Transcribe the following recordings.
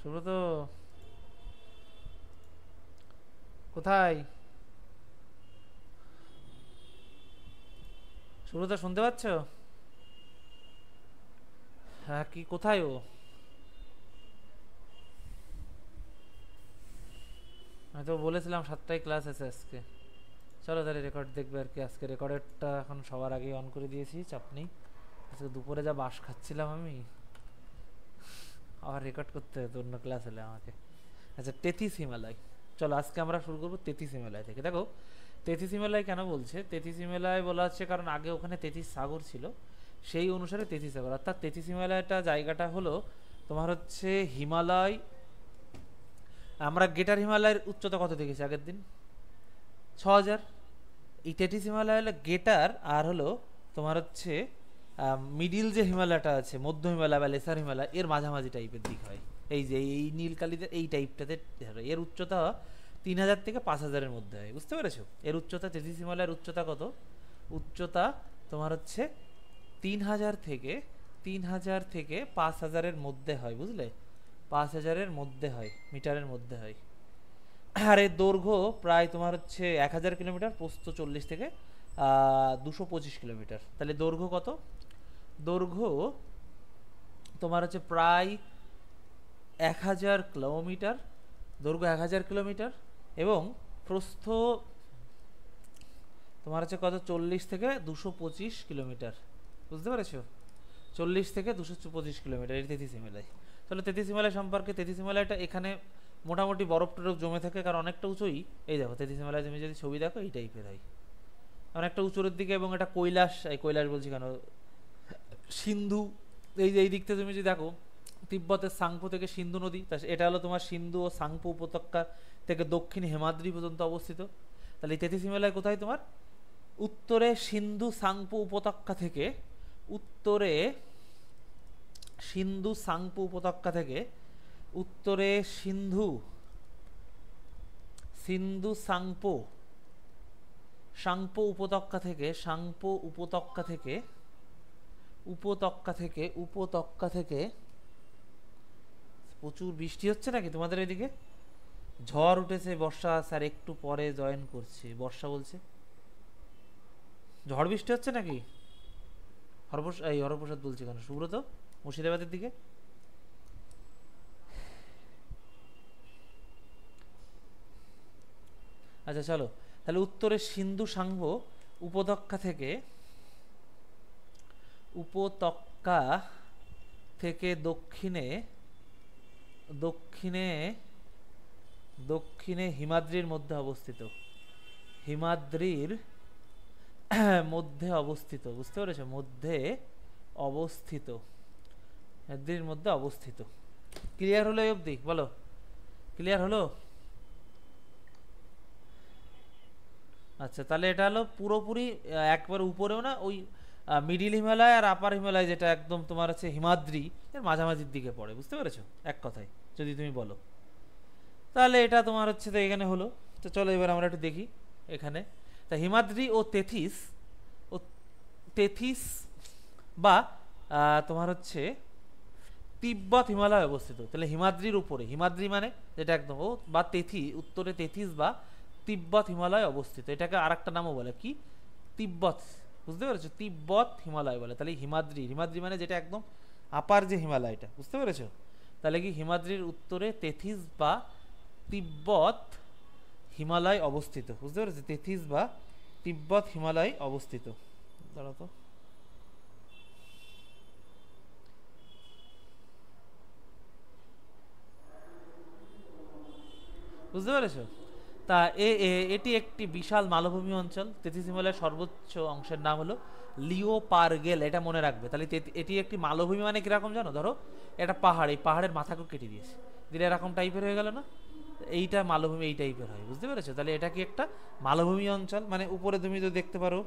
সুব্রত, কোথায়? সুব্রত, শুনতে পাচ্ছ? হ্যাঁ, কি কোথায় ও? আমি তো বলেছিলাম 7টায় ক্লাস আছে আজকে। চলো তাহলে রেকর্ড দেখবে আর কি। আজকে রেকর্ডেরটা এখন সবার আগে অন করে দিয়েছি, চাপ নেই। আজকে দুপুরে যা বাস খাচ্ছিলাম আমি, আবার রেকর্ড করতে হতো অন্য ক্লাস হলে আমাকে। আচ্ছা, তেথিস হিমালয়। চলো আজকে আমরা শুরু করবো তেথিস হিমালয় থেকে। দেখো, তেথিস হিমালয় কেন বলছে? তেথিস হিমালয় বলা হচ্ছে কারণ আগে ওখানে তেথিস সাগর ছিল, সেই অনুসারে তেথিস সাগর। অর্থাৎ তেথিস হিমালয়টা জায়গাটা হলো তোমার হচ্ছে হিমালয়। আমরা গ্রেটার হিমালয়ের উচ্চতা কত দেখেছি আগের দিন? 6,000। এই তেথিস হিমালয় হলো গ্রেটার, আর হলো তোমার হচ্ছে মিডিল যে হিমালয়টা আছে, মধ্য হিমালয় বা লেসার হিমালয়, এর মাঝামাঝি টাইপের দিক হয়। এই যে এই নীলকালিতে এই টাইপটাতে এর উচ্চতা 3,000 থেকে 5,000-এর মধ্যে হয়। বুঝতে পেরেছো? এর উচ্চতা, তেথিস হিমালয়ের উচ্চতা কত? উচ্চতা তোমার হচ্ছে 3,000 থেকে 5,000-এর মধ্যে হয়। বুঝলে? 5,000-এর মধ্যে হয়, মিটারের মধ্যে হয়। আর এর দৈর্ঘ্য প্রায় তোমার হচ্ছে 1,000 কিলোমিটার, প্রস্থ 40 থেকে 225 কিলোমিটার। তাহলে দৈর্ঘ্য কত? দৈর্ঘ্য তোমার হচ্ছে প্রায় 1,000 কিলোমিটার। দৈর্ঘ্য 1,000 কিলোমিটার এবং প্রস্থ তোমার হচ্ছে কত? 40 থেকে 225 কিলোমিটার। বুঝতে পেরেছো? 40 থেকে 225 কিলোমিটার এর তেথিস হিমালয়। তাহলে তেথিস হিমালয় সম্পর্কে, তেথিস হিমালয়টা এখানে মোটামুটি বরফ টরফ জমে থাকে, কারণ অনেকটা উঁচুই। এই দেখো তেথিস হিমালয় তুমি যদি ছবি দেখো এই টাইপের হয়, অনেকটা উঁচুর দিকে। এবং এটা কৈলাস, এই কৈলাস বলছি কেন, সিন্ধু, এই যে এই দিক থেকে তুমি যদি দেখো, তিব্বতের সাংপো থেকে সিন্ধু নদী, তা এটা হলো তোমার সিন্ধু ও সাংপো উপত্যকা থেকে দক্ষিণ হেমাদ্রি পর্যন্ত অবস্থিত। তাহলে এই তেথিস হিমালয় কোথায়? তোমার উত্তরে সিন্ধু সাংপো উপত্যকা থেকে, উত্তরে সিন্ধু সাংপো উপত্যকা থেকে, উত্তরে সিন্ধু, সিন্ধু সাংপো, সাংপো উপত্যকা থেকে, সাংপো উপত্যকা থেকে, উপত্যকা থেকে, উপত্যকা থেকে। প্রচুর বৃষ্টি হচ্ছে নাকি তোমাদের এদিকে? ঝড় উঠেছে, বর্ষা স্যার একটু পরে জয়েন করছে, বর্ষা বলছে। ঝড় বৃষ্টি হচ্ছে নাকি? এই হরপ্রসাদ বলছে কেন, সুব্রত, মুর্শিদাবাদের দিকে। আচ্ছা চলো, তাহলে উত্তরে সিন্ধু সাংভ উপত্যকা থেকে, উপত্যকা থেকে দক্ষিণে, দক্ষিণে, দক্ষিণে হিমাদ্রির মধ্যে অবস্থিত। হিমাদ্রির মধ্যে অবস্থিত। বুঝতে পেরেছো? মধ্যে অবস্থিত, হিমাদ্রির মধ্যে অবস্থিত। ক্লিয়ার হলো এই অবধি? বলো, ক্লিয়ার হলো? আচ্ছা, তাহলে এটা হলো পুরোপুরি একবার উপরেও না, ওই মিডিল হিমালয় আর আপার হিমালয়, যেটা একদম তোমার হচ্ছে হিমাদ্রি, এর মাঝামাঝির দিকে পড়ে। বুঝতে পেরেছো? এক কথায় যদি তুমি বলো, তাহলে এটা তোমার হচ্ছে তো এখানে হলো। তো চলো এবার আমরা একটু দেখি এখানে। তা হিমাদ্রি ও তেথিস, ও তেথিস বা তোমার হচ্ছে তিব্বত হিমালয় অবস্থিত। তাহলে হিমাদ্রির উপরে, হিমাদ্রি মানে যেটা একদম ও, বা তেথি, উত্তরে তেথিস বা তিব্বত হিমালয় অবস্থিত। এটাকে আর একটা নামও বলে কি? তিব্বত। বুঝতে পেরেছো? তিব্বত হিমালয় বলে। তাহলে হিমাদ্রি, হিমাদ্রি মানে যেটা একদম আপার যে হিমালয়টা। বুঝতে পেরেছো? তাহলে কি হিমাদ্রির উত্তরে তেথিস বা তিব্বত হিমালয় অবস্থিত। বুঝতে পেরেছো? তেথিস বা তিব্বত হিমালয় অবস্থিত। দাঁড়াও তো, বুঝতে পেরেছো? তা এটি একটি বিশাল মালভূমি অঞ্চল। তেথিস হিমালয়ের সর্বোচ্চ অংশের নাম হলো লিওপারগেল। এটা মনে রাখবে। তাহলে এটি একটি মালভূমি মানে কিরকম জানো? ধরো একটা পাহাড়, এই পাহাড়ের মাথাকেও কেটে দিয়েছে, দিলে এরকম টাইপের হয়ে গেল না? এইটা মালভূমি এই টাইপের হয়। বুঝতে পেরেছো? তাহলে এটা কি একটা মালভূমি অঞ্চল। মানে উপরে তুমি তো দেখতে পারো।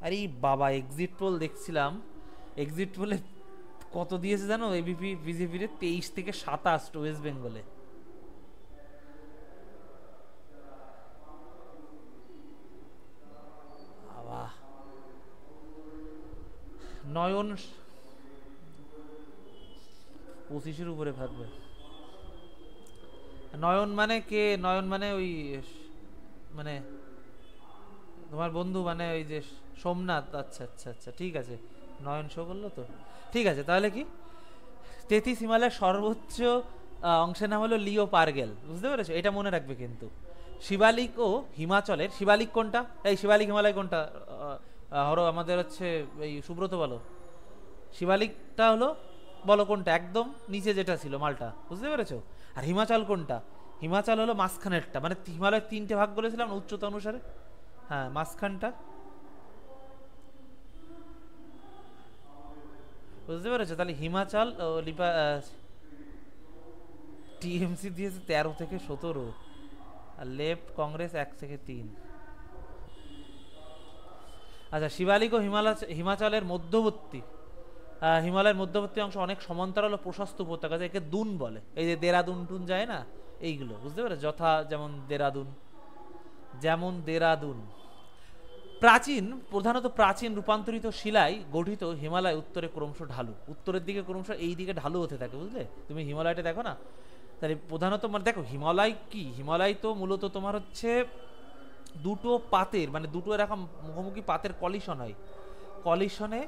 আরে বাবা, এক্সিট পোল দেখছিলাম। এক্সিট পোলে কত দিয়েছে জানো? এবিপি বিজেপির 23 থেকে 27 ওয়েস্ট বেঙ্গলে। বাবা, নয়ন, 25-এর উপরে থাকবে। নয়ন মানে কে? নয়ন মানে ওই মানে তোমার বন্ধু, মানে ওই যে সোমনাথ। আচ্ছা আচ্ছা আচ্ছা, ঠিক আছে। নয়ন শো করলো তো, ঠিক আছে। তাহলে কি, তেথিস হিমালয়ের সর্বোচ্চ অংশের নাম হলো লিও পারগেল, বুঝতে পেরেছো? এটা মনে রাখবে কিন্তু। শিবালিক ও হিমাচলের, শিবালিক কোনটা? এই শিবালিক হিমালয় কোনটা? হরো আমাদের হচ্ছে এই সুব্রত বলো। শিবালিকটা হলো, বলো কোনটা, একদম নিচে যেটা ছিল মালটা, বুঝতে পেরেছো? আর হিমাচল কোনটা? হিমাচল হলো মাঝখানেরটা, মানে হিমালয়ের 3টে ভাগ বলেছিলাম না উচ্চতা অনুসারে। হ্যাঁ, মাঝখানটা, বুঝতে পেরেছো? তাহলে হিমাচল ও টিএমসি দিয়েছে 13 থেকে 17, আর লেফট কংগ্রেস 1 থেকে 3। আচ্ছা, শিবালিক ও হিমাচলের মধ্যবর্তী, হিমালয়ের মধ্যবর্তী অংশ অনেক সমান্তরাল ও প্রশস্ত উপত্যকা, একে দুন বলে। এই যে দেরাদুন টুন যায় না, এইগুলো, বুঝতে পেরেছো? যথা যেমন দেরাদুন, যেমন দেরাদুন। প্রাচীন, প্রধানত প্রাচীন রূপান্তরিত শিলায় গঠিত হিমালয় উত্তরে ক্রমশ ঢালু, উত্তরের দিকে ক্রমশ এই দিকে ঢালু হতে থাকে, বুঝলে? তুমি হিমালয়টা দেখো না, তাহলে প্রধানত মানে দেখো হিমালয় কি, হিমালয় তো মূলত তোমার হচ্ছে দুটো পাতের, মানে দুটো এরকম মুখোমুখি পাতের কলিশন হয়, কলিশনে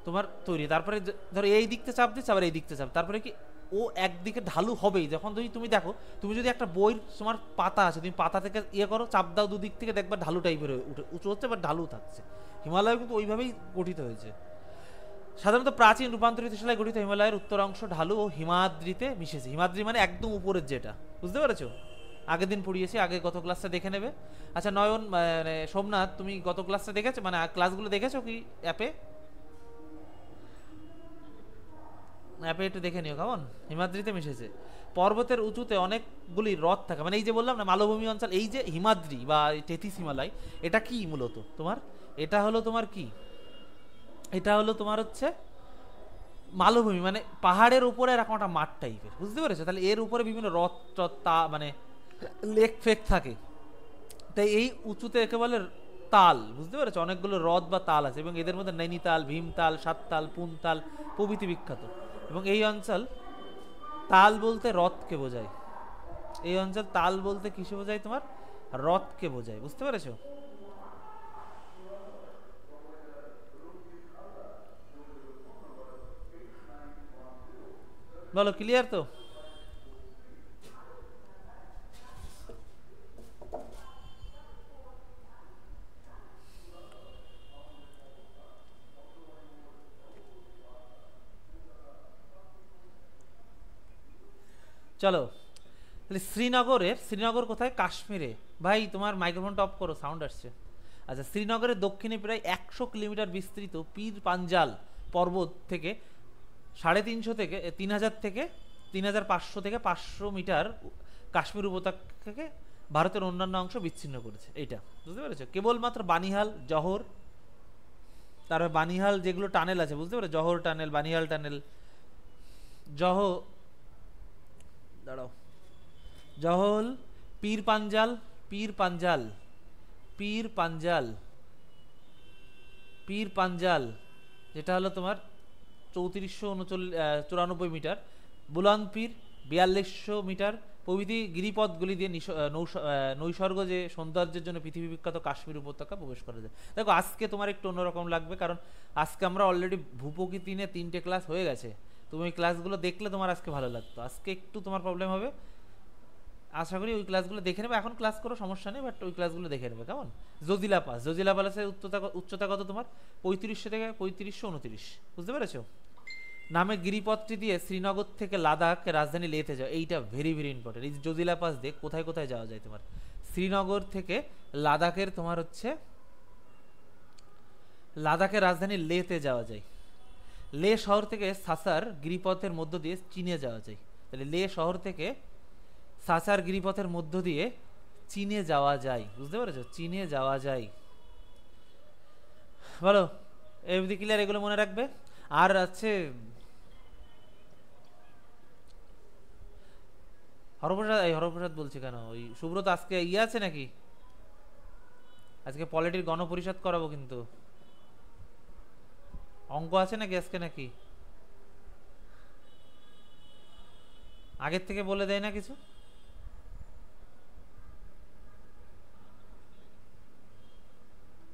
তোমার তৈরি। তারপরে ধরো এই দিকতে চাপ দিচ্ছে, আবার এই দিকতে চাপ, তারপরে কি ও একদিকে ঢালু হবেই। যখন তুমি দেখো, তুমি যদি একটা বইয়ের তোমার পাতা আছে, তুমি পাতা থেকে ইয়ে করো, চাপ দাও দুদিক থেকে, দেখবা ঢালু টাইপের উঠে উঁচু হচ্ছে বা ঢালু থাকছে। হিমালয় কিন্তু ওইভাবেই গঠিত হয়েছে। সাধারণত প্রাচীন রূপান্তরিত শিলায় গঠিত হিমালয়ের উত্তর অংশ ঢালু ও হিমাদ্রিতে মিশেছে। হিমাদ্রি মানে একদম উপরের যেটা, বুঝতে পেরেছো? আগের দিন পড়িয়েছি, আগে গত ক্লাসটা দেখে নেবে। আচ্ছা নয়ন, মানে সোমনাথ, তুমি গত ক্লাসটা দেখেছো, মানে ক্লাসগুলো দেখেছো কি অ্যাপে? অ্যাপে একটু দেখে নিও কেমন। হিমাদ্রিতে মিশেছে। পর্বতের উঁচুতে অনেকগুলি হ্রদ থাকে, মানে এই যে বললাম না মালভূমি অঞ্চল, এই যে হিমাদ্রি বা তেথিস হিমালয়, এটা কি মূলত তোমার, এটা হলো তোমার কি, এটা হলো তোমার হচ্ছে মালভূমি, মানে পাহাড়ের উপরে এরকম একটা মাঠ টাইপের, বুঝতে পেরেছো? তাহলে এর উপরে বিভিন্ন হ্রদ টদ মানে লেক ফেক থাকে। তাই এই উঁচুতে একে বলে তাল, বুঝতে পেরেছো? অনেকগুলো হ্রদ বা তাল আছে, এবং এদের মধ্যে নৈনিতাল, ভীমতাল, সাততাল, পুনতাল প্রভৃতি বিখ্যাত। এবং এই অঞ্চল, তাল বলতে হ্রদকে বোঝায়, এই অঞ্চল তাল বলতে কিসে বোঝায়? তোমার হ্রদকে বোঝায়, বুঝতে পেরেছো? বলো, ক্লিয়ার তো? চলো, তাহলে শ্রীনগর কোথায়? কাশ্মীরে। ভাই তোমার মাইক্রোফোনটা অফ করো, সাউন্ড আসছে। আচ্ছা, শ্রীনগরের দক্ষিণে প্রায় 100 কিলোমিটার বিস্তৃত পীর পাঞ্জাল পর্বত থেকে 350 থেকে 3000 থেকে 3500 থেকে 500 মিটার কাশ্মীর উপত্যকাকে ভারতের অন্যান্য অংশ বিচ্ছিন্ন করেছে। এইটা বুঝতে পেরেছো? কেবলমাত্র বানিহাল, জহর, তারপর বানিহাল যেগুলো টানেল আছে, বুঝতে পেরেছো? জহর টানেল, বানিহাল টানেল, জহ দাঁড়াও, জহল, পীর পাঞ্জাল, পীর পাঞ্জাল, পীর পাঞ্জাল, পীর পাঞ্জাল, যেটা হলো তোমার 3494 মিটার, বুলান পীর 4200 মিটার প্রভৃতি গিরিপথগুলি দিয়ে নৈসর্গ যে সৌন্দর্যের জন্য পৃথিবী বিখ্যাত কাশ্মীর উপত্যকা প্রবেশ করা যায়। দেখো আজকে তোমার একটু অন্যরকম লাগবে, কারণ আজকে আমরা অলরেডি ভূপ্রকৃতি নিয়ে 3টে ক্লাস হয়ে গেছে। তুমি ওই ক্লাসগুলো দেখলে তোমার আজকে ভালো লাগতো, আজকে একটু তোমার প্রবলেম হবে। আশা করি ওই ক্লাসগুলো দেখে নেবে, এখন ক্লাস করো সমস্যা নেই, বাট ওই ক্লাসগুলো দেখে নেবে কেমন। জজিলা পাসের উচ্চতা কত তোমার? 3500 থেকে 3529, বুঝতে পেরেছো? নামে গিরিপথটি দিয়ে শ্রীনগর থেকে লাদাখ রাজধানী লেতে যাও, এইটা ভেরি ভেরি ইম্পর্টেন্ট। এই জজিলা পাস দিয়ে কোথায় কোথায় যাওয়া যায় তোমার? শ্রীনগর থেকে লাদাখের তোমার হচ্ছে লাদাখের রাজধানী লেতে যাওয়া যায়। লে শহর থেকে সাসার গিরিপথের মধ্য দিয়ে চীনে যাওয়া যায়। তাহলে লে শহর থেকে সাসার গিরিপথের মধ্য দিয়ে চীনে যাওয়া যায়, বুঝতে পেরেছো? চীনে যাওয়া যায়। বলো, এভরি ক্লিয়ার? এগুলো মনে রাখবে। আর আছে হরপ্রসাদ, এই হরপ্রসাদ বলছে কেন? ওই সুব্রত আজকে ইয়ে আছে নাকি? আজকে পলিটির গণপরিষদ করাবো, কিন্তু অঙ্ক আছে নাকি আজকে নাকি? আগের থেকে বলে দেয় না কিছু?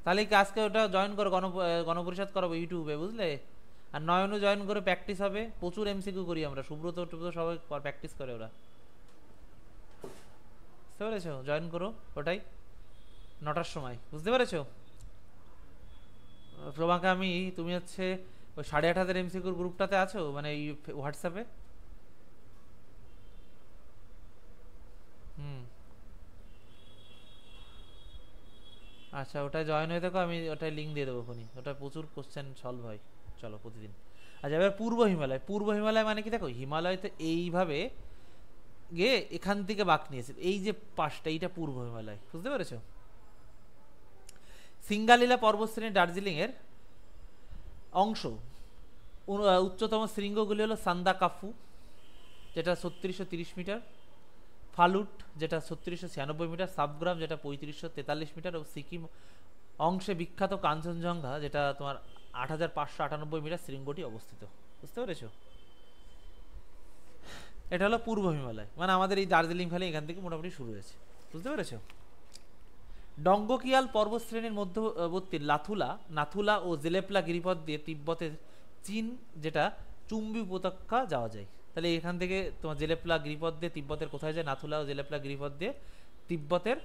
তাহলে কি আজকে ওটা জয়েন করো, গণপরিষদ করাবো ইউটিউবে, বুঝলে? আর নয়নও জয়েন করে প্র্যাকটিস হবে, প্রচুর এমসিকিউ করি আমরা, সুব্রত টুব্রত সবাই প্র্যাকটিস করে ওরা। বুঝতে পেরেছো? জয়েন করো ওটাই 9টার সময়, বুঝতে পেরেছো? তোমাকে আমি, তুমি হচ্ছে ওই 8,500 এমসিকিউর গ্রুপটাতে আছো, মানে এই হোয়াটসঅ্যাপে? হুম। আচ্ছা, ওটাই জয়েন হয়ে থাকো, আমি ওটাই লিঙ্ক দিয়ে দেবো এখনই। ওটা প্রচুর কোশ্চেন সলভ হয়, চলো প্রতিদিন। আচ্ছা, এবার পূর্ব হিমালয়। পূর্ব হিমালয় মানে কি, দেখো হিমালয় তো এইভাবে গিয়ে এখান থেকে বাঁক নিয়েছে, এই যে পাশটা, এইটা পূর্ব হিমালয়, বুঝতে পেরেছো? সিঙ্গালীলা পর্বতশ্রেণী দার্জিলিং এর অংশ। উচ্চতম শৃঙ্গগুলি হলো সান্দাকাফু, যেটা 3630 মিটার, ফালুট যেটা 3696 মিটার, সাবগ্রাম যেটা 3543 মিটার, ও সিকিম অংশে বিখ্যাত কাঞ্চনজঙ্ঘা যেটা তোমার 8598 মিটার শৃঙ্গটি অবস্থিত, বুঝতে পেরেছো? এটা হলো পূর্ব হিমালয়, মানে আমাদের এই দার্জিলিং ভ্যালি এখান থেকে মোটামুটি শুরু হয়েছে, বুঝতে পেরেছো? ডঙ্গকিয়াল পর্বতশ্রেণীর মধ্যবর্তী নাথুলা ও জেলেপলা গিরিপথ দিয়ে তিব্বতের চীন যেটা চুম্বি উপত্যকা যাওয়া যায়। তাহলে এখান থেকে তোমার জেলেপলা গিরিপথ দিয়ে তিব্বতের কোথায় যায়? নাথুলা ও জেলেপলা গিরিপথ দিয়ে তিব্বতের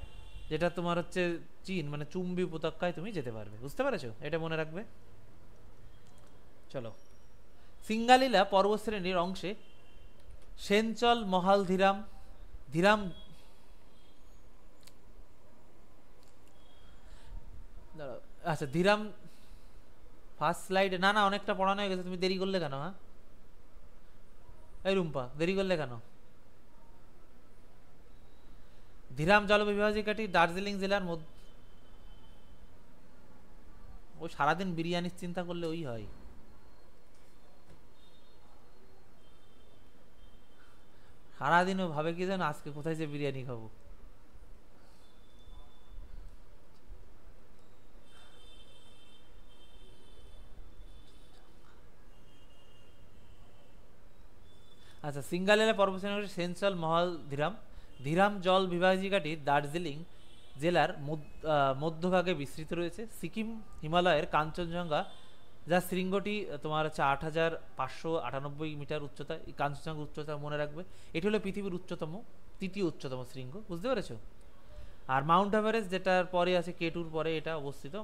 যেটা তোমার হচ্ছে চীন, মানে চুম্বি উপত্যকায় তুমি যেতে পারবে, বুঝতে পেরেছো? এটা মনে রাখবে। চলো, সিঙ্গালীলা পর্বতশ্রেণীর অংশে সেঞ্চল মহাল ধীরাম ধীরাম আচ্ছা ধীরাম ফার্স্ট স্লাইড, না না অনেকটা পড়ানো হয়ে গেছে, তুমি দেরি করলে কেন? হ্যাঁ, এই রুম্পা, দেরি করলে কেন? ধীরাম জলবিভাজিকাটি দার্জিলিং জেলার মধ্যে। ওই সারাদিন বিরিয়ানির চিন্তা করলে ওই হয়। সারাদিন ও ভাবে কি জানো, আজকে কোথায় যে বিরিয়ানি খাবো। আচ্ছা, সিঙ্গালীলা পর্বতশ্রেণী সেন্ট্রাল মহল ধীরাম ধীরাম জল বিভাজিকাটি দার্জিলিং জেলার মধ্যভাগে বিস্তৃত রয়েছে। সিকিম হিমালয়ের কাঞ্চনজঙ্ঘা, যা শৃঙ্গটি তোমার হচ্ছে 8598 মিটার উচ্চতা। এই কাঞ্চনজঙ্ঘা উচ্চতা মনে রাখবে, এটি হলো পৃথিবীর তৃতীয় উচ্চতম শৃঙ্গ, বুঝতে পেরেছো? আর মাউন্ট এভারেস্ট যেটার পরে আছে, কেটুর পরে এটা অবস্থিত।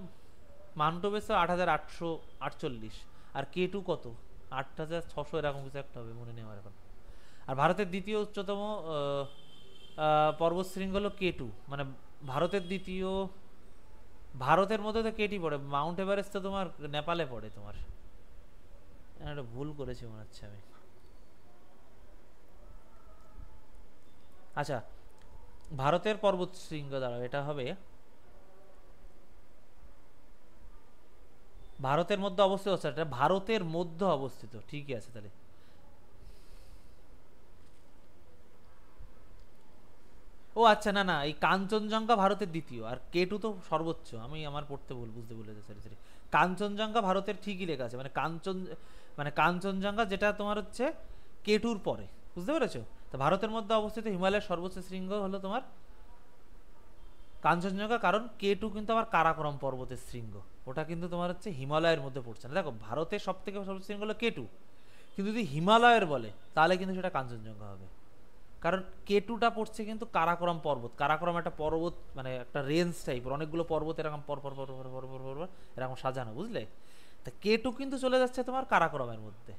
মাউন্ট এভারেস্ট 8848, আর কেটু কত? 8600 এরকম কিছু একটা হবে, মনে নেই আমার এখন। আর ভারতের দ্বিতীয় উচ্চতম পর্বতশৃঙ্গ হলো কেটু, মানে ভারতের দ্বিতীয়। ভারতের মধ্যে তো কেটি পড়ে, মাউন্ট এভারেস্ট তো তোমার নেপালে পড়ে তোমার। একটা ভুল করেছি মনে হচ্ছে আমি। আচ্ছা, ভারতের পর্বত শৃঙ্গ দাঁড়াও, এটা হবে ভারতের মধ্যে অবস্থিত। আচ্ছা, এটা ভারতের মধ্যে অবস্থিত, ঠিকই আছে তাহলে। ও আচ্ছা, না না, এই কাঞ্চনজঙ্ঘা ভারতের দ্বিতীয়, আর কেটু তো সর্বোচ্চ। আমি আমার পড়তে ভুল, বুঝতে বলেছে, সরি সরি। কাঞ্চনজঙ্ঘা ভারতের ঠিকই লেখা আছে, মানে কাঞ্চনজঙ্ঘা যেটা তোমার হচ্ছে কেটুর পরে, বুঝতে পেরেছো? তো ভারতের মধ্যে অবস্থিত হিমালয়ের সর্বোচ্চ শৃঙ্গ হলো তোমার কাঞ্চনজঙ্ঘা, কারণ কেটু কিন্তু আবার কারাকোরাম পর্বতের শৃঙ্গ, ওটা কিন্তু তোমার হচ্ছে হিমালয়ের মধ্যে পড়ছে না। দেখো, ভারতের সব থেকে সর্বোচ্চ শৃঙ্গ হলো কেটু, কিন্তু যদি হিমালয়ের বলে তাহলে কিন্তু সেটা কাঞ্চনজঙ্ঘা হবে, কারণ কেটুটা পড়ছে কিন্তু কারাকোরাম পর্বত। কারাকোরাম একটা পর্বত, মানে একটা রেঞ্জ টাইপের, অনেকগুলো পর্বত এরকম পর পর পর পর পর পর পর এরকম সাজানো, বুঝলে? তা কেটু কিন্তু চলে যাচ্ছে তোমার কারাকোরামের মধ্যে।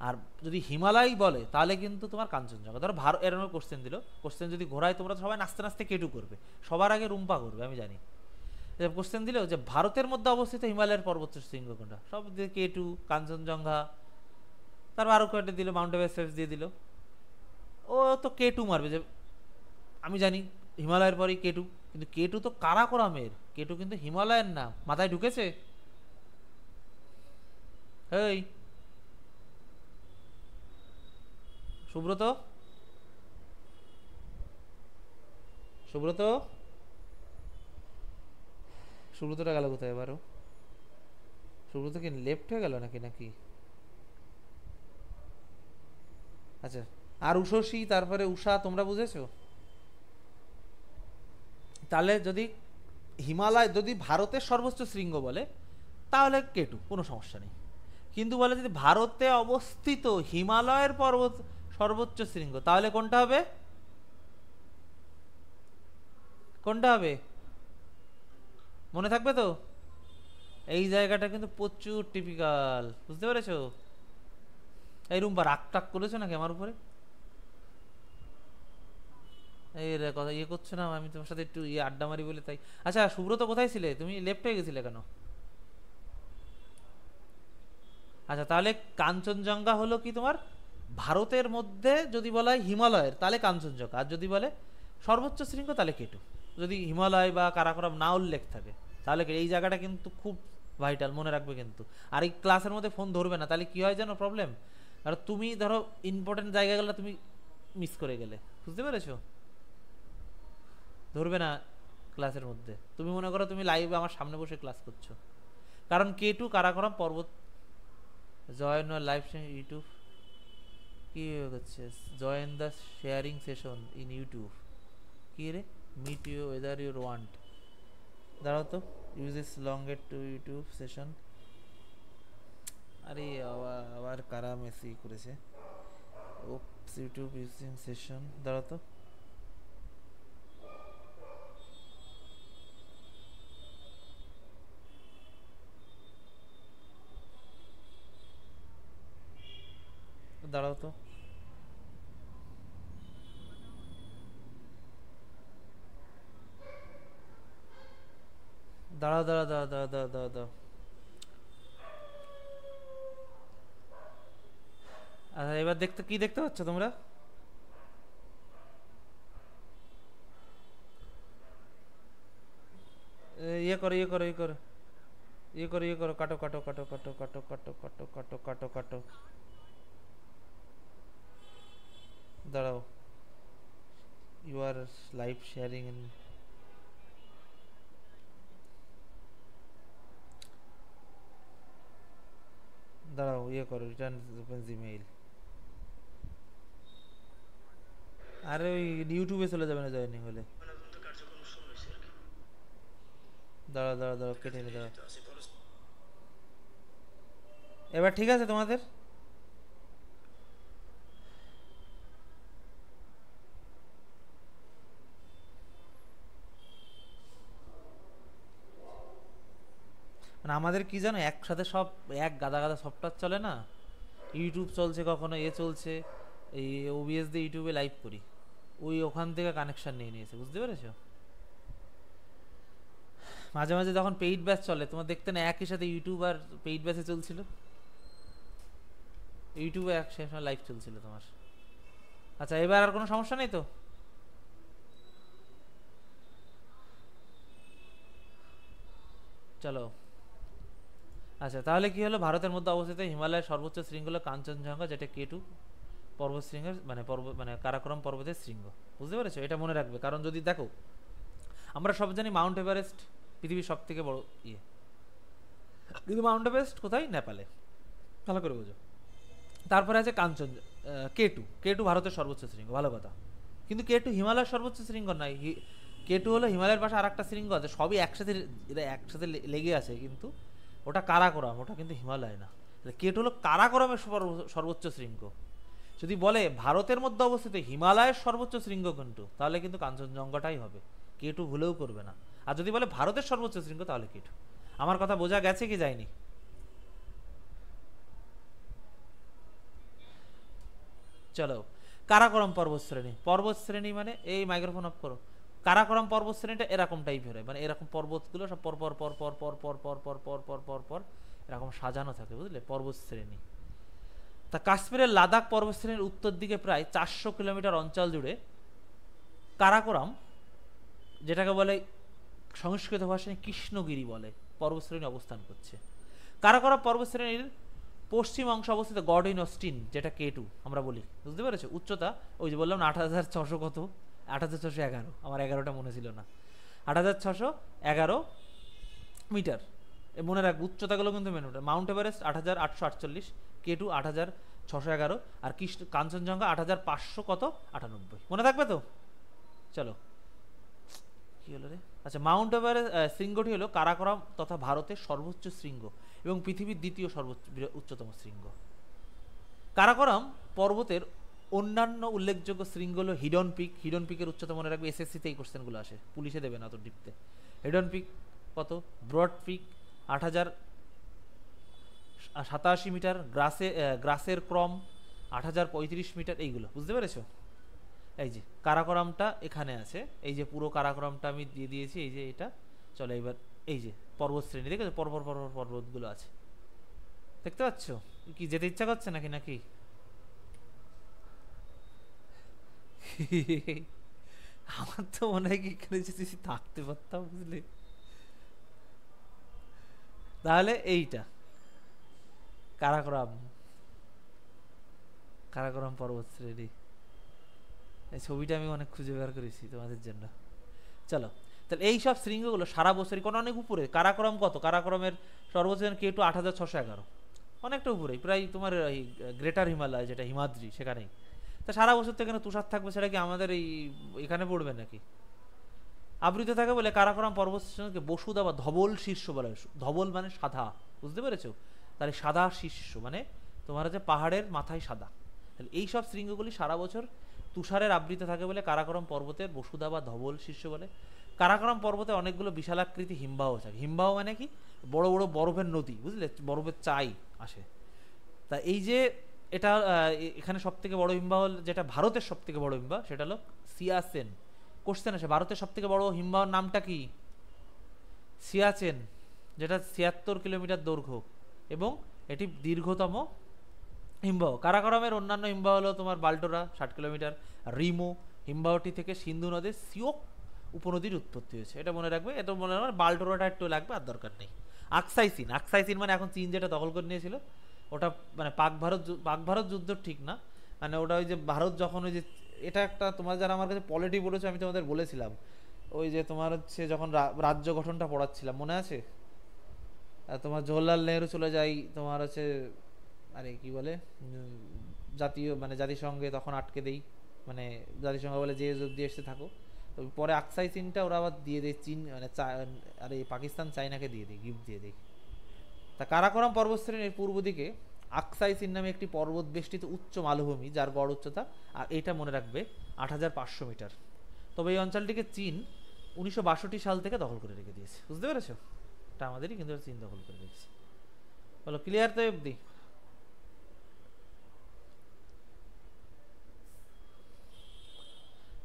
আর যদি হিমালয় বলে তাহলে কিন্তু তোমার কাঞ্চনজঙ্ঘা। ধরো ভারত এরকম কোশ্চেন দিল, কোশ্চেন যদি ঘোরায় তোমরা সবাই নাচতে নাচতে কেটু করবে, সবার আগে রুম্পা করবে, আমি জানি। কোশ্চেন দিল যে ভারতের মধ্যে অবস্থিত হিমালয়ের পর্বত শৃঙ্গ কোনটা, সব দিয়ে কেটু, কাঞ্চনজঙ্ঘা, তারপর আরো কয়েকটা দিল, মাউন্ট এভারেস্ট দিয়ে দিল। ও তো কেটু মারবে, যে আমি জানি হিমালয়ের পরেই কেটু, কিন্তু কেটু তো কারাকোরামের, কেটু কিন্তু হিমালয়ের না, মাথায় ঢুকেছে? এই সুব্রত, সুব্রত, সুব্রতটা গেল কোথায় এবারও? সুব্রত কি লেফট হয়ে গেল নাকি নাকি? আচ্ছা, আর উষসী, তারপরে উষা, তোমরা বুঝেছো? তাহলে যদি হিমালয় যদি ভারতের সর্বোচ্চ শৃঙ্গ বলে তাহলে কেটু, কোনো সমস্যা নেই। কিন্তু বলে যদি ভারতে অবস্থিত হিমালয়ের পর্বত সর্বোচ্চ শৃঙ্গ, তাহলে কোনটা হবে? কোনটা হবে মনে থাকবে তো? এই জায়গাটা কিন্তু প্রচুর টিপিক্যাল, বুঝতে পেরেছো? এই রুম্বা রাগ টাক করেছো নাকি আমার উপরে? এই রে কথা ইয়ে করছো না, আমি তোমার সাথে একটু ইয়ে আড্ডা মারি বলে তাই। আচ্ছা সুব্রত, কোথায় ছিলে তুমি? লেফট হয়ে গেছিলে কেন? আচ্ছা তাহলে কাঞ্চনজঙ্ঘা হলো কি তোমার ভারতের মধ্যে যদি বলা হয় হিমালয়ের, তাহলে কাঞ্চনজঙ্ঘা। আর যদি বলে সর্বোচ্চ শৃঙ্গ তাহলে কেটু। যদি হিমালয় বা কারাকোরাম না উল্লেখ থাকে তাহলে এই জায়গাটা কিন্তু খুব ভাইটাল, মনে রাখবে কিন্তু। আর এই ক্লাসের মধ্যে ফোন ধরবে না, তাহলে কি হয় জানো প্রবলেম? আর তুমি ধরো ইম্পর্টেন্ট জায়গাগুলো তুমি মিস করে গেলে, বুঝতে পেরেছো? ধরবে না ক্লাসের মধ্যে। তুমি মনে করো তুমি লাইভে আমার সামনে বসে ক্লাস করছো, কারণ K2 কারাকোরাম পর্বত। জয়েন লাইভ ইউটিউব কি হচ্ছে? Join the sharing session in YouTube. কি রে? Meet you whether your want. দাঁড়াও তো, use is longer to YouTube session. আরে আবার কারা মেসেজ করেছে? Oops YouTube using session. দাঁড়াও তো, দাঁড়াও তো, দাঁড়াও দাঁড়াও দাঁড়াও দাঁড়াও দাঁড়াও দাঁড়াও দাঁড়াও। আচ্ছা এবার দেখতে কি দেখতে পাচ্ছ তোমরা? ইয়ে করো ইয়ে করো ইয়ে করো ইয়ে করো ইয়ে করো, কাটো কাটো কাটো কাটো কাটো কাটো কাটো কাটো কাটো কাটো। দাঁড়াও, you are live sharing in. দাঁড়াও ইয়ে করো, রিটার্ন ওপেন জিমেইল। আরে ওই ইউটিউবে চলে যাবে না জয়েনিং হলে। দাঁড়াও দাঁড়াও দাঁড়াও, কেটে নি, দাঁড়াও। এবার ঠিক আছে তোমাদের? মানে আমাদের কি জানো, একসাথে সব এক গাদা গাদা সফটওয়্যার চলে না। ইউটিউব চলছে, কখনো এ চলছে, এই ওবিএস দিয়ে ইউটিউবে লাইভ করি, ওই ওখান থেকে কানেকশন নিয়ে নিয়েছে, বুঝতে পেরেছো? মাঝে মাঝে যখন পেইড ব্যাচ চলে, তোমার দেখতে না একই সাথে ইউটিউব আর পেইড ব্যাচে চলছিল, ইউটিউবে এক সময় লাইভ চলছিল তোমার। আচ্ছা এবার আর কোনো সমস্যা নেই তো? চলো। আচ্ছা তাহলে কি হলো, ভারতের মধ্যে অবস্থিত হিমালয়ের সর্বোচ্চ শৃঙ্গ হলো কাঞ্চনজঙ্ঘা, যেটা K2 পর্বত শৃঙ্গের মানে পর্বত মানে কারাকোরাম পর্বতের শৃঙ্গ, বুঝতে পেরেছো? এটা মনে রাখবে, কারণ যদি দেখো আমরা সব জানি মাউন্ট এভারেস্ট পৃথিবীর সব থেকে বড় ইয়ে, কিন্তু মাউন্ট এভারেস্ট কোথায়? নেপালে, ভালো করে বোঝো। তারপরে আছে কাঞ্চন, K2 ভারতের সর্বোচ্চ শৃঙ্গ, ভালো কথা। কিন্তু K2 হিমালয়ের সর্বোচ্চ শৃঙ্গ নয়। K2 হলো হিমালয়ের পাশে আর একটা শৃঙ্গ আছে, সবই একসাথে, এরা একসাথে লেগে আছে, কিন্তু ওটা কারাকোরাম, ওটা কিন্তু হিমালয় না। K2 হলো কারাকোরামের সর্বোচ্চ শৃঙ্গ। যদি বলে ভারতের মধ্যে অবস্থিত হিমালয়ের সর্বোচ্চ শৃঙ্গ কোনটা, তাহলে কিন্তু কাঞ্চনজঙ্ঘাটাই হবে, K2 ভুলেও করবে না। আর যদি বলে ভারতের সর্বোচ্চ শৃঙ্গ, তাহলে K2। আমার কথা বোঝা গেছে কি যায়নি? চলো, কারাকোরাম পর্বতশ্রেণী। পর্বতশ্রেণী মানে এই মাইক্রোফোন অফ করো। কারাকোরাম পর্বতশ্রেণীটা এরকম টাইপের হয়, মানে এরকম পর্বতগুলো সব পর পর পর পর পর পর পর পর পর পর পর পর এরকম সাজানো থাকে, বুঝলে, পর্বতশ্রেণী। তা কাশ্মীরের লাদাখ পর্বতশ্রেণীর উত্তর দিকে প্রায় 400 কিলোমিটার অঞ্চল জুড়ে কারাকোরাম, যেটাকে বলে সংস্কৃত ভাষায় কৃষ্ণগিরি বলে, পর্বতশ্রেণী অবস্থান করছে। কারাকোরাম পর্বতশ্রেণীর পশ্চিম অংশ অবস্থিত গডইন অস্টিন, যেটা K2 আমরা বলি, বুঝতে পেরেছো? উচ্চতা ওই যে বললাম না 8600 কত, 8611, আমার 11টা মনে ছিল না, 8611 মিটার। মনে রাখ উচ্চতাগুলো কিন্তু মেনে। মাউন্ট এভারেস্ট 8848, K2 611, আর কাঞ্চনজঙ্ঘা 8500 কত 98, মনে থাকবে তো? চলো, কি হলো রে? আচ্ছা, মাউন্ট এভারেস্ট শৃঙ্গটি হলো কারাকোরাম তথা ভারতের সর্বোচ্চ শৃঙ্গ এবং পৃথিবীর দ্বিতীয় সর্বোচ্চ উচ্চতম শৃঙ্গ। কারাকোরাম পর্বতের অন্যান্য উল্লেখযোগ্য শৃঙ্গ হলো হিডন পিক। হিডন পিকের উচ্চতা মনে রাখবে, এসএসসিতে এই কোশ্চেনগুলো আসে, পুলিশে দেবে না তো ডিপতে। হিডন পিক কত? ব্রড পিক 8087 মিটার, গ্রাসের ক্রম 8035 মিটার, এইগুলো বুঝতে পেরেছো? এই যে কারাকোরামটা এখানে আছে, এই যে পুরো কারাকোরামটা আমি দিয়ে দিয়েছি, এই যে এটা। চলো এবার এই যে পর্বত শ্রেণী দেখেছো, পরপর পরপর পর্বতগুলো আছে, দেখতে পাচ্ছ? কি যেতে ইচ্ছা করছে নাকি নাকি? আমার তো মনে হয় কি এখানে যদি থাকতে পারতাম, বুঝলি? তাহলে এইটা কারাকোরাম, কারাকোরাম পর্বত শ্রেণী। এই ছবিটা আমি অনেক খুঁজে বের করেছি তোমাদের জন্য। চলো, তাহলে এই সব শৃঙ্গগুলো সারা বছরই কোনো অনেক উপরে। কারাকোরাম কত? কারাকোরামের সর্বোচ্চ K2 8611, অনেকটা উপরে, প্রায় তোমার এই গ্রেটার হিমালয় যেটা হিমাদ্রি সেখানেই। তা সারা বছর তো এখানে তুষার থাকবে, সেটা কি আমাদের এই এখানে পড়বে নাকি? আবৃত থাকে বলে কারাকোরাম পর্বত শ্রেণীকে বসুদা বা ধবল শীর্ষ বলা হয়। ধবল মানে সাদা, বুঝতে পেরেছো? তাহলে সাদা শীর্ষ মানে তোমার হচ্ছে পাহাড়ের মাথায় সাদা। তাহলে এই সব শৃঙ্গগুলি সারা বছর তুষারের আবৃত থাকে বলে কারাকোরাম পর্বতের বসুদা বা ধবল শীর্ষ বলে। কারাকোরাম পর্বতে অনেকগুলো বিশালাকৃতি হিমবাহ থাকে। হিমবাহ মানে কি? বড় বড় বরফের নদী, বুঝলে? বরফের চাই আসে। তা এই যে এটা এখানে সব থেকে বড় হিমবাহ, যেটা ভারতের সব থেকে বড় হিমবাহ, সেটা হলো সিয়াচেন। কোশ্চেন আসে, ভারতের সব থেকে বড় হিমবাহর নামটা কি? সিয়াচেন, যেটা 76 কিলোমিটার দৈর্ঘ্য এবং এটি দীর্ঘতম হিমবাহ। কারাকোরামের অন্যান্য হিমবাহ হলো তোমার বাল্টোরা 60 কিলোমিটার, রিমো হিমবাহটি থেকে সিন্ধু নদীর সিওক উপনদীর উৎপত্তি হয়েছে, এটা মনে রাখবে। এটা মনে রাখবে, বাল্টোরাটা একটু লাগবে, আর দরকার নেই। আকসাইসিন, আকসাইসিন মানে এখন চীন যেটা দখল করে নিয়েছিল, ওটা মানে পাক ভারত যুদ্ধ ঠিক না, মানে ওটা ওই যে ভারত যখন ওই যে, এটা একটা তোমার যারা আমার কাছে পলিটি বলেছে, আমি তোমাদের বলেছিলাম ওই যে তোমার হচ্ছে যখন রাজ্য গঠনটা পড়াচ্ছিলাম, মনে আছে? তোমার জওহরলাল নেহরু চলে যায় তোমার হচ্ছে, আরে কি বলে, জাতীয় মানে জাতিসংঘে তখন আটকে দেই, মানে জাতিসংঘ বলে যে যুদ্ধ এসে থাকো। তো পরে আকসাই চীনটা ওরা আবার দিয়ে দেয়, চীন মানে আরে পাকিস্তান চাইনাকে দিয়ে দেয়, গিফট দিয়ে দেয়। তা কারাকোরাম পর্বতশ্রেণীর পূর্ব দিকে আকসাই চীন নামে একটি পর্বত বেষ্টিত উচ্চ মালভূমি, যার গড় উচ্চতা, আর এটা মনে রাখবে, 8500 মিটার। তবে এই অঞ্চলটিকে চীন 1962 সাল থেকে দখল করে রেখে দিয়েছে, বুঝতে পেরেছো? এটা আমাদেরই, কিন্তু চীন দখল করে রেখেছে। বলো ক্লিয়ার তো অবধি?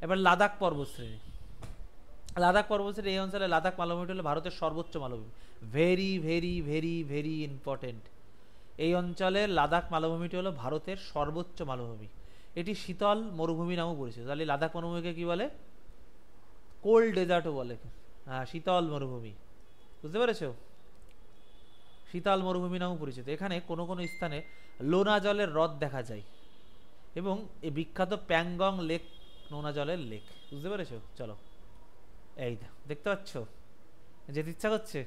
এবার লাদাখ পর্বতশ্রেণী। লাদাখ পর্বতশ্রেণী, এই অঞ্চলে লাদাখ মালভূমিটি হলো ভারতের সর্বোচ্চ মালভূমি। Very very very very important. এই অঞ্চলের লাদাখ মালভূমিটি হলো ভারতের সর্বোচ্চ মালভূমি। এটি শীতল মরুভূমি নামেও পরিচিত। তাহলে লাদাখ মরুভূমিকে কি বলে? কোল্ড ডেজার্টও বলে। হ্যাঁ, শীতল মরুভূমি, বুঝতে পেরেছো? শীতল মরুভূমি নামেও পরিচিত। এখানে কোনো কোনো স্থানে লোনা জলের হ্রদ দেখা যায় এবং এই বিখ্যাত প্যাংগং লেক নোনা জলের লেক, বুঝতে পেরেছো? চলো, এই দেখতে পাচ্ছ, যেতে ইচ্ছা করছে?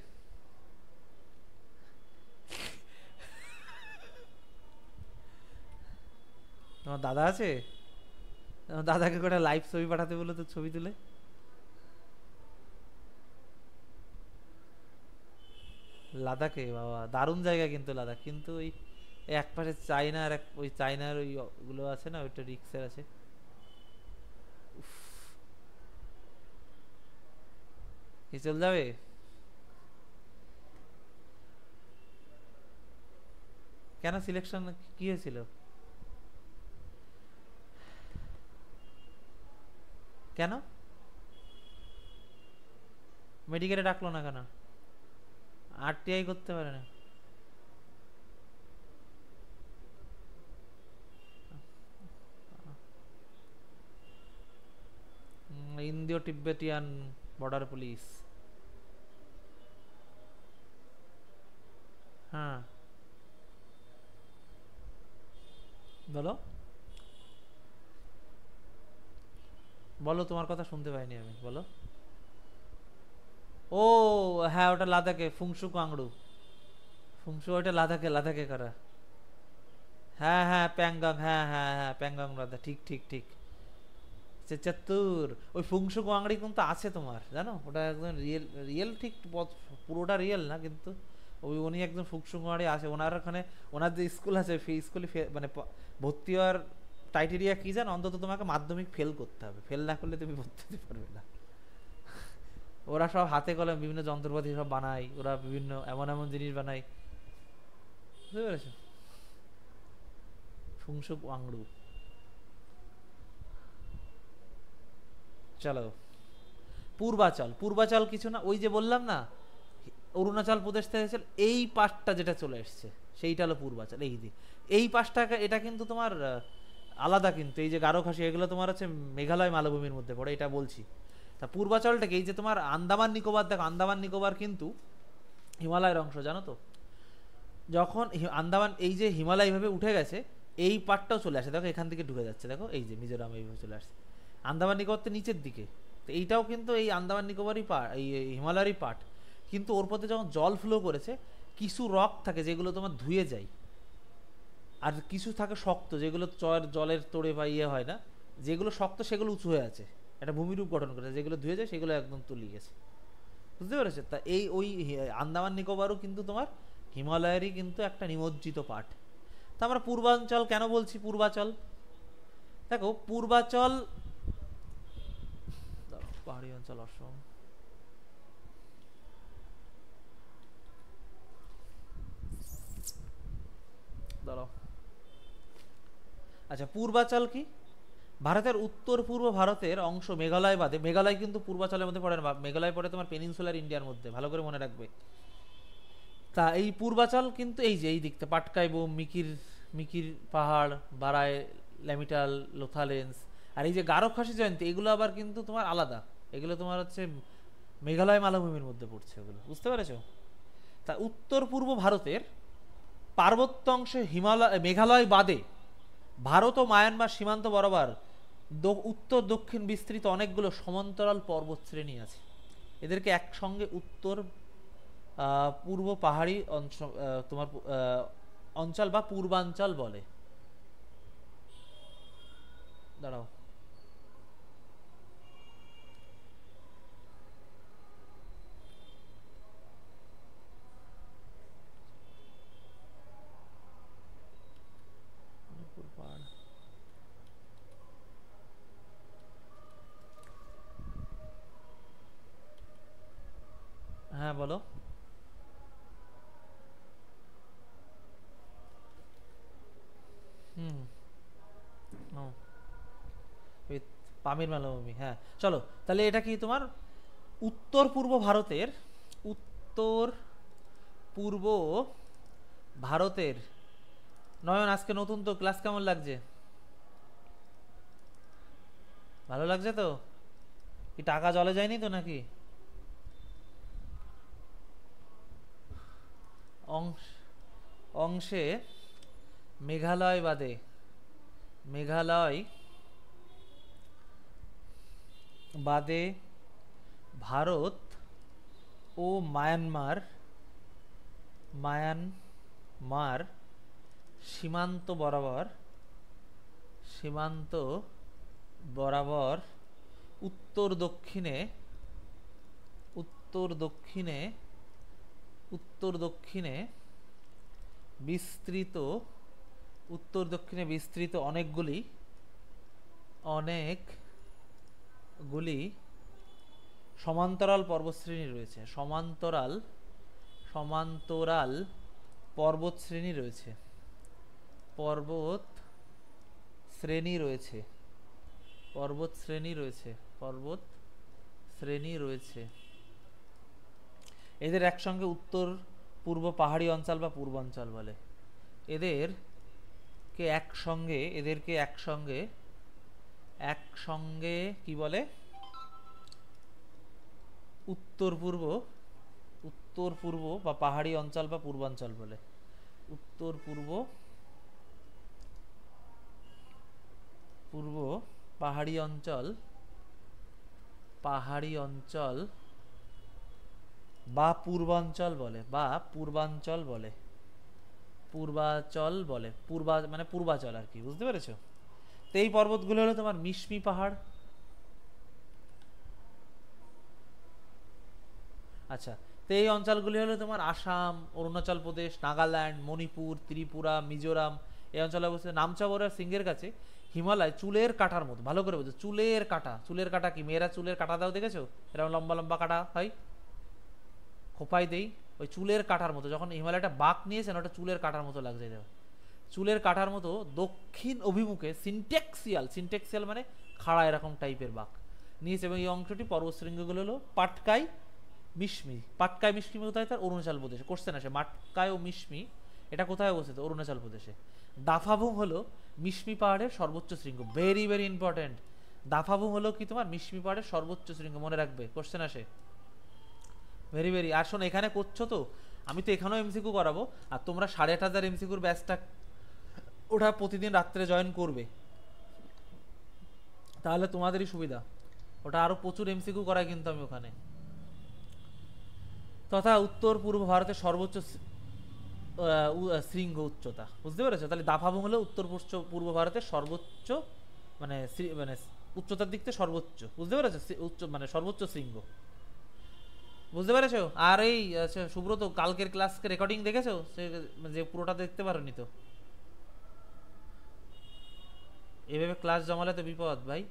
তোমার দাদা আছে? তোমার দাদাকে কটা লাইভ ছবি পাঠাতে বলো তো, ছবি তুলে। লাদাখে বাবা দারুণ জায়গা কিন্তু লাদাখ, কিন্তু ওই এক পাশে চায়না আর এক ওই চায়নার ওই গুলো আছে না, ওইটা রিক্সের আছে। কি চল যাবে? কেন সিলেকশন কি হয়েছিল? কেন মেডিকেলে ডাকলো না কেন? আরটিআই করতে পারে না? Indo Tibetan border police. হ্যাঁ, বলো বলো, তোমার কথা শুনতে পাইনি আমি, বলো। ও হ্যাঁ, ওটা লাদাখে ফুংসু কাংড়ু। ফুংসু ওটা লাদাখে, লাদাখে করা। হ্যাঁ হ্যাঁ প্যাংগং, হ্যাঁ হ্যাঁ হ্যাঁ প্যাংগং হ্রদ, ঠিক ঠিক ঠিক। ৭৪। ওই ফুংসু গোয়াংড়ি কিন্তু আছে তোমার, জানো ওটা একদম রিয়েল, রিয়েল ঠিক পুরোটা রিয়েল না কিন্তু ওই উনি একদম ফুংসু গোয়াংড়ি আছে ওনার ওখানে। ওনার যে স্কুল আছে স্কুলে মানে ভর্তি হওয়ার ক্রাইটেরিয়া কি জানো, অন্তত তোমাকে মাধ্যমিক ফেল করতে হবে, ফেল না করলে তুমি ভর্তি হতে পারবে না। ওরা সব হাতে কলমে বিভিন্ন যন্ত্রপাতি সব বানায়, ওরা বিভিন্ন এমন এমন জিনিস বানায়, বুঝতে পেরেছো? ফুংসুক ওয়াংড়ু। চলো, পূর্বাচল, পূর্বাচল কিছু না, ওই যে বললাম না অরুণাচল প্রদেশ থেকে এসে এই পাশটা যেটা চলে এসছে সেইটা হলো পূর্বাচল। এই যে এই পাশটা, এটা কিন্তু তোমার আলাদা, কিন্তু এই যে গারো খাসি এগুলো তোমার হচ্ছে মেঘালয় মালভূমির মধ্যে পড়ে, এটা বলছি। তা পূর্বাচলটাকে এই যে তোমার আন্দামান নিকোবর, দেখো আন্দামান নিকোবর কিন্তু হিমালয়ের অংশ, জানো তো? যখন আন্দামান এই যে হিমালয় এইভাবে উঠে গেছে, এই পাটটাও চলে আসে, দেখো এখান থেকে ঢুকে যাচ্ছে, দেখো এই যে মিজোরাম এইভাবে চলে আসছে। আন্দামান নিকোবর তো নিচের দিকে, তো এইটাও কিন্তু এই আন্দামান নিকোবরই পার্ট, এই হিমালয়েরই পার্ট। কিন্তু ওর পথে যখন জল ফ্লো করেছে, কিছু রক থাকে যেগুলো তোমার ধুয়ে যায়, আর কিছু থাকে শক্ত যেগুলো জলের তোড়ে বা ইয়ে হয় না, যেগুলো শক্ত সেগুলো উঁচু হয়ে আছে, একটা ভূমিরূপ গঠন করেছে, যেগুলো ধুয়ে যায় সেগুলো একদম তলিয়ে গেছে, বুঝতে পেরেছো? তা এই ওই আন্দামান নিকোবরও কিন্তু তোমার হিমালয়েরই কিন্তু একটা নিমজ্জিত পার্ট। তা আমরা পূর্বাঞ্চল কেন বলছি পূর্বাচল, দেখো পূর্বাচল, পাহাড়ি অঞ্চল অসম, দাঁড়াও, আচ্ছা পূর্বাচল কি, ভারতের উত্তর পূর্ব ভারতের অংশ মেঘালয় বাদে, মেঘালয় কিন্তু পূর্বাচলের মধ্যে পড়ে না, মেঘালয় পড়ে তোমার পেনিনসুলার ইন্ডিয়ার মধ্যে, ভালো করে মনে রাখবে। তা এই পূর্বাচল কিন্তু এই যে এই দিকটা পাটকাই বোম, মিকির, মিকির পাহাড়, বারায়, ল্যামিটাল, লোথালেন্স, আর এই যে গারো খাসি জয়ন্তী, এগুলো আবার কিন্তু তোমার আলাদা, এগুলো তোমার হচ্ছে মেঘালয় মালভূমির মধ্যে পড়ছে, ওগুলো বুঝতে পেরেছো? তা উত্তর পূর্ব ভারতের পার্বত্য অংশে হিমালয়, মেঘালয় বাদে ভারত ও মায়ানমার সীমান্ত বরাবর উত্তর দক্ষিণ বিস্তৃত অনেকগুলো সমান্তরাল পর্বতশ্রেণী আছে। এদেরকে একসঙ্গে উত্তর পূর্ব পাহাড়ি অঞ্চল, তোমার অঞ্চল বা পূর্বাঞ্চল বলে। দাঁড়াও, হ্যাঁ বলো। হুম, ও, ওই পামির মালভূমি, হ্যাঁ। চলো, তাহলে এটা কি তোমার উত্তর পূর্ব ভারতের, উত্তর পূর্ব ভারতের, নয়ন আজকে নতুন তো ক্লাস, কেমন লাগছে? ভালো লাগছে তো? কি টাকা জলে যায়নি তো নাকি? অংশ, অংশে মেঘালয় বাদে, মেঘালয় বাদে ভারত ও মায়ানমার, মায়ানমার সীমান্ত বরাবর, সীমান্ত বরাবর উত্তর দক্ষিণে, উত্তর দক্ষিণে, উত্তর দক্ষিণে বিস্তৃত, উত্তর দক্ষিণে বিস্তৃত অনেকগুলি, অনেকগুলি সমান্তরাল পর্বতশ্রেণী রয়েছে, সমান্তরাল, সমান্তরাল পর্বতশ্রেণী রয়েছে, পর্বত শ্রেণী রয়েছে, পর্বত শ্রেণী রয়েছে, পর্বত শ্রেণী রয়েছে। এদের একসঙ্গে উত্তর পূর্ব পাহাড়ি অঞ্চল বা পূর্বাঞ্চল বলে। এদেরকে একসঙ্গে, এদেরকে একসঙ্গে, একসঙ্গে কি বলে? উত্তর পূর্ব, উত্তর পূর্ব বা পাহাড়ি অঞ্চল বা পূর্বাঞ্চল বলে। উত্তর পূর্ব, পূর্ব পাহাড়ি অঞ্চল, পাহাড়ি অঞ্চল বা পূর্বাঞ্চল বলে, বা পূর্বাঞ্চল বলে, পূর্বাচল বলে, মানে পূর্বাচল আর কি, বুঝতে পেরেছো? তো এই পর্বতগুলো হলো তোমার মিশমি পাহাড়। আচ্ছা, তো এই অঞ্চলগুলি হলো তোমার আসাম, অরুণাচল প্রদেশ, নাগাল্যান্ড, মণিপুর, ত্রিপুরা, মিজোরাম। এই অঞ্চলে অবস্থিত। নামচাবর আর সিংহের কাছে হিমালয় চুলের কাটার মতো, ভালো করে বুঝো, চুলের কাটা। চুলের কাটা কি, মেয়েরা চুলের কাটা দাও দেখেছো? এরকম লম্বা লম্বা কাটা হয়, খোপাই দেই, ওই চুলের কাটার মতো। যখন হিমালয়টা বাঁক নিয়েছেন, ওটা চুলের কাটার মতো লাগছে। দেখো, চুলের কাটার মতো দক্ষিণ অভিমুখে সিনটেক্সিয়াল মানে খাড়া এরকম টাইপের বাঁক নিয়েছে। এবং এই অংশটি পর্বতশৃঙ্গগুলো হলো পাটকাই মিশমি কোথায়? তার অরুণাচল প্রদেশে। কোশ্চেন আসে, মাটকাই ও মিশমি এটা কোথায় অবস্থিত? অরুণাচল প্রদেশে। দাফাবুং হলো মিশমি পাহাড়ের সর্বোচ্চ শৃঙ্গ। Very very important. দাফাবুং হলো কি তোমার? মিশমি পাহাড়ের সর্বোচ্চ শৃঙ্গ, মনে রাখবে, কোশ্চেন আসে। Very very. আর শোনো, এখানে করছো তো, আমি তো এখানেও এমসিকিউ করাবো। আর তোমরা 8,500 এমসিকিউর ব্যাচটা ওটা প্রতিদিন রাত্রে জয়েন করবে, তাহলে তোমাদেরই সুবিধা। ওটা আরো প্রচুর এমসিকিউ করায় কিন্তু আমি ওখানে। তথা উত্তর পূর্ব ভারতের সর্বোচ্চ শৃঙ্গ উচ্চতা, বুঝতে পেরেছো? তাহলে দাফাবুং হলো উত্তর পূর্ব ভারতের সর্বোচ্চ, মানে মানে উচ্চতার দিক থেকে সর্বোচ্চ, বুঝতে পেরেছো? উচ্চ মানে সর্বোচ্চ শৃঙ্গ, বুঝতে পেরেছো? আর এই আচ্ছা সুব্রত, কালকের ক্লাস রেকর্ডিং দেখেছো? যে পুরোটা দেখতে পারোনি তো? এভাবে ক্লাস জমালে তো বিপদ ভাই।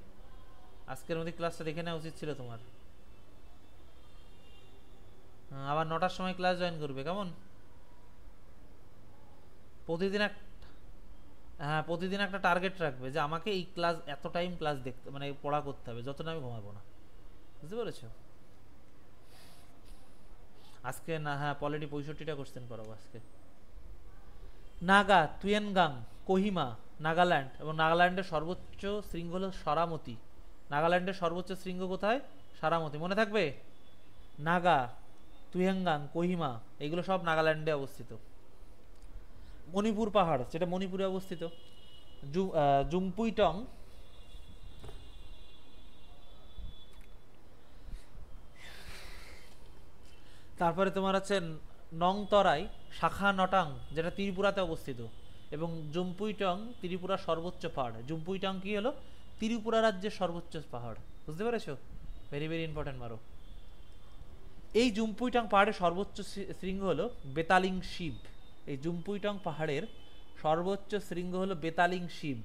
আজকের মধ্যে ক্লাসটা দেখে নেওয়া উচিত ছিল তোমার। আবার 9টার সময় ক্লাস জয়েন করবে, কেমন? প্রতিদিন হ্যাঁ, প্রতিদিন একটা টার্গেট রাখবে যে আমাকে এই ক্লাস, এত টাইম ক্লাস দেখতে, মানে পড়া করতে হবে, যত না আমি ঘুমাবো না, বুঝতে পেরেছো? আজকে না, হ্যাঁ, পলিটি 65টা কোশ্চেন করাবো আজকে। নাগা, তুয়েনগাং, কোহিমা, নাগাল্যান্ড। এবং নাগাল্যান্ডের সর্বোচ্চ শৃঙ্গ হল সারামতি। নাগাল্যান্ডের সর্বোচ্চ শৃঙ্গ কোথায়? সারামতি, মনে থাকবে। নাগা, তুয়েনগাং, কোহিমা, এগুলো সব নাগাল্যান্ডে অবস্থিত। মণিপুর পাহাড়, যেটা মণিপুরে অবস্থিত, জুমপুইটং। তারপরে তোমার আছে নংতরাই, শাখা নটাং, যেটা ত্রিপুরাতে অবস্থিত। এবং জুমপুইটং ত্রিপুরার সর্বোচ্চ পাহাড়। জুমপুইটং কি হলো? ত্রিপুরা রাজ্যের সর্বোচ্চ পাহাড়, বুঝতে পেরেছো? ভেরি ভেরি ইম্পর্টেন্ট মারো। এই জুমপুইটং পাহাড়ের সর্বোচ্চ শৃঙ্গ হলো বেতালিং শিব। এই জুমপুইটং পাহাড়ের সর্বোচ্চ শৃঙ্গ হলো বেতালিং শিব।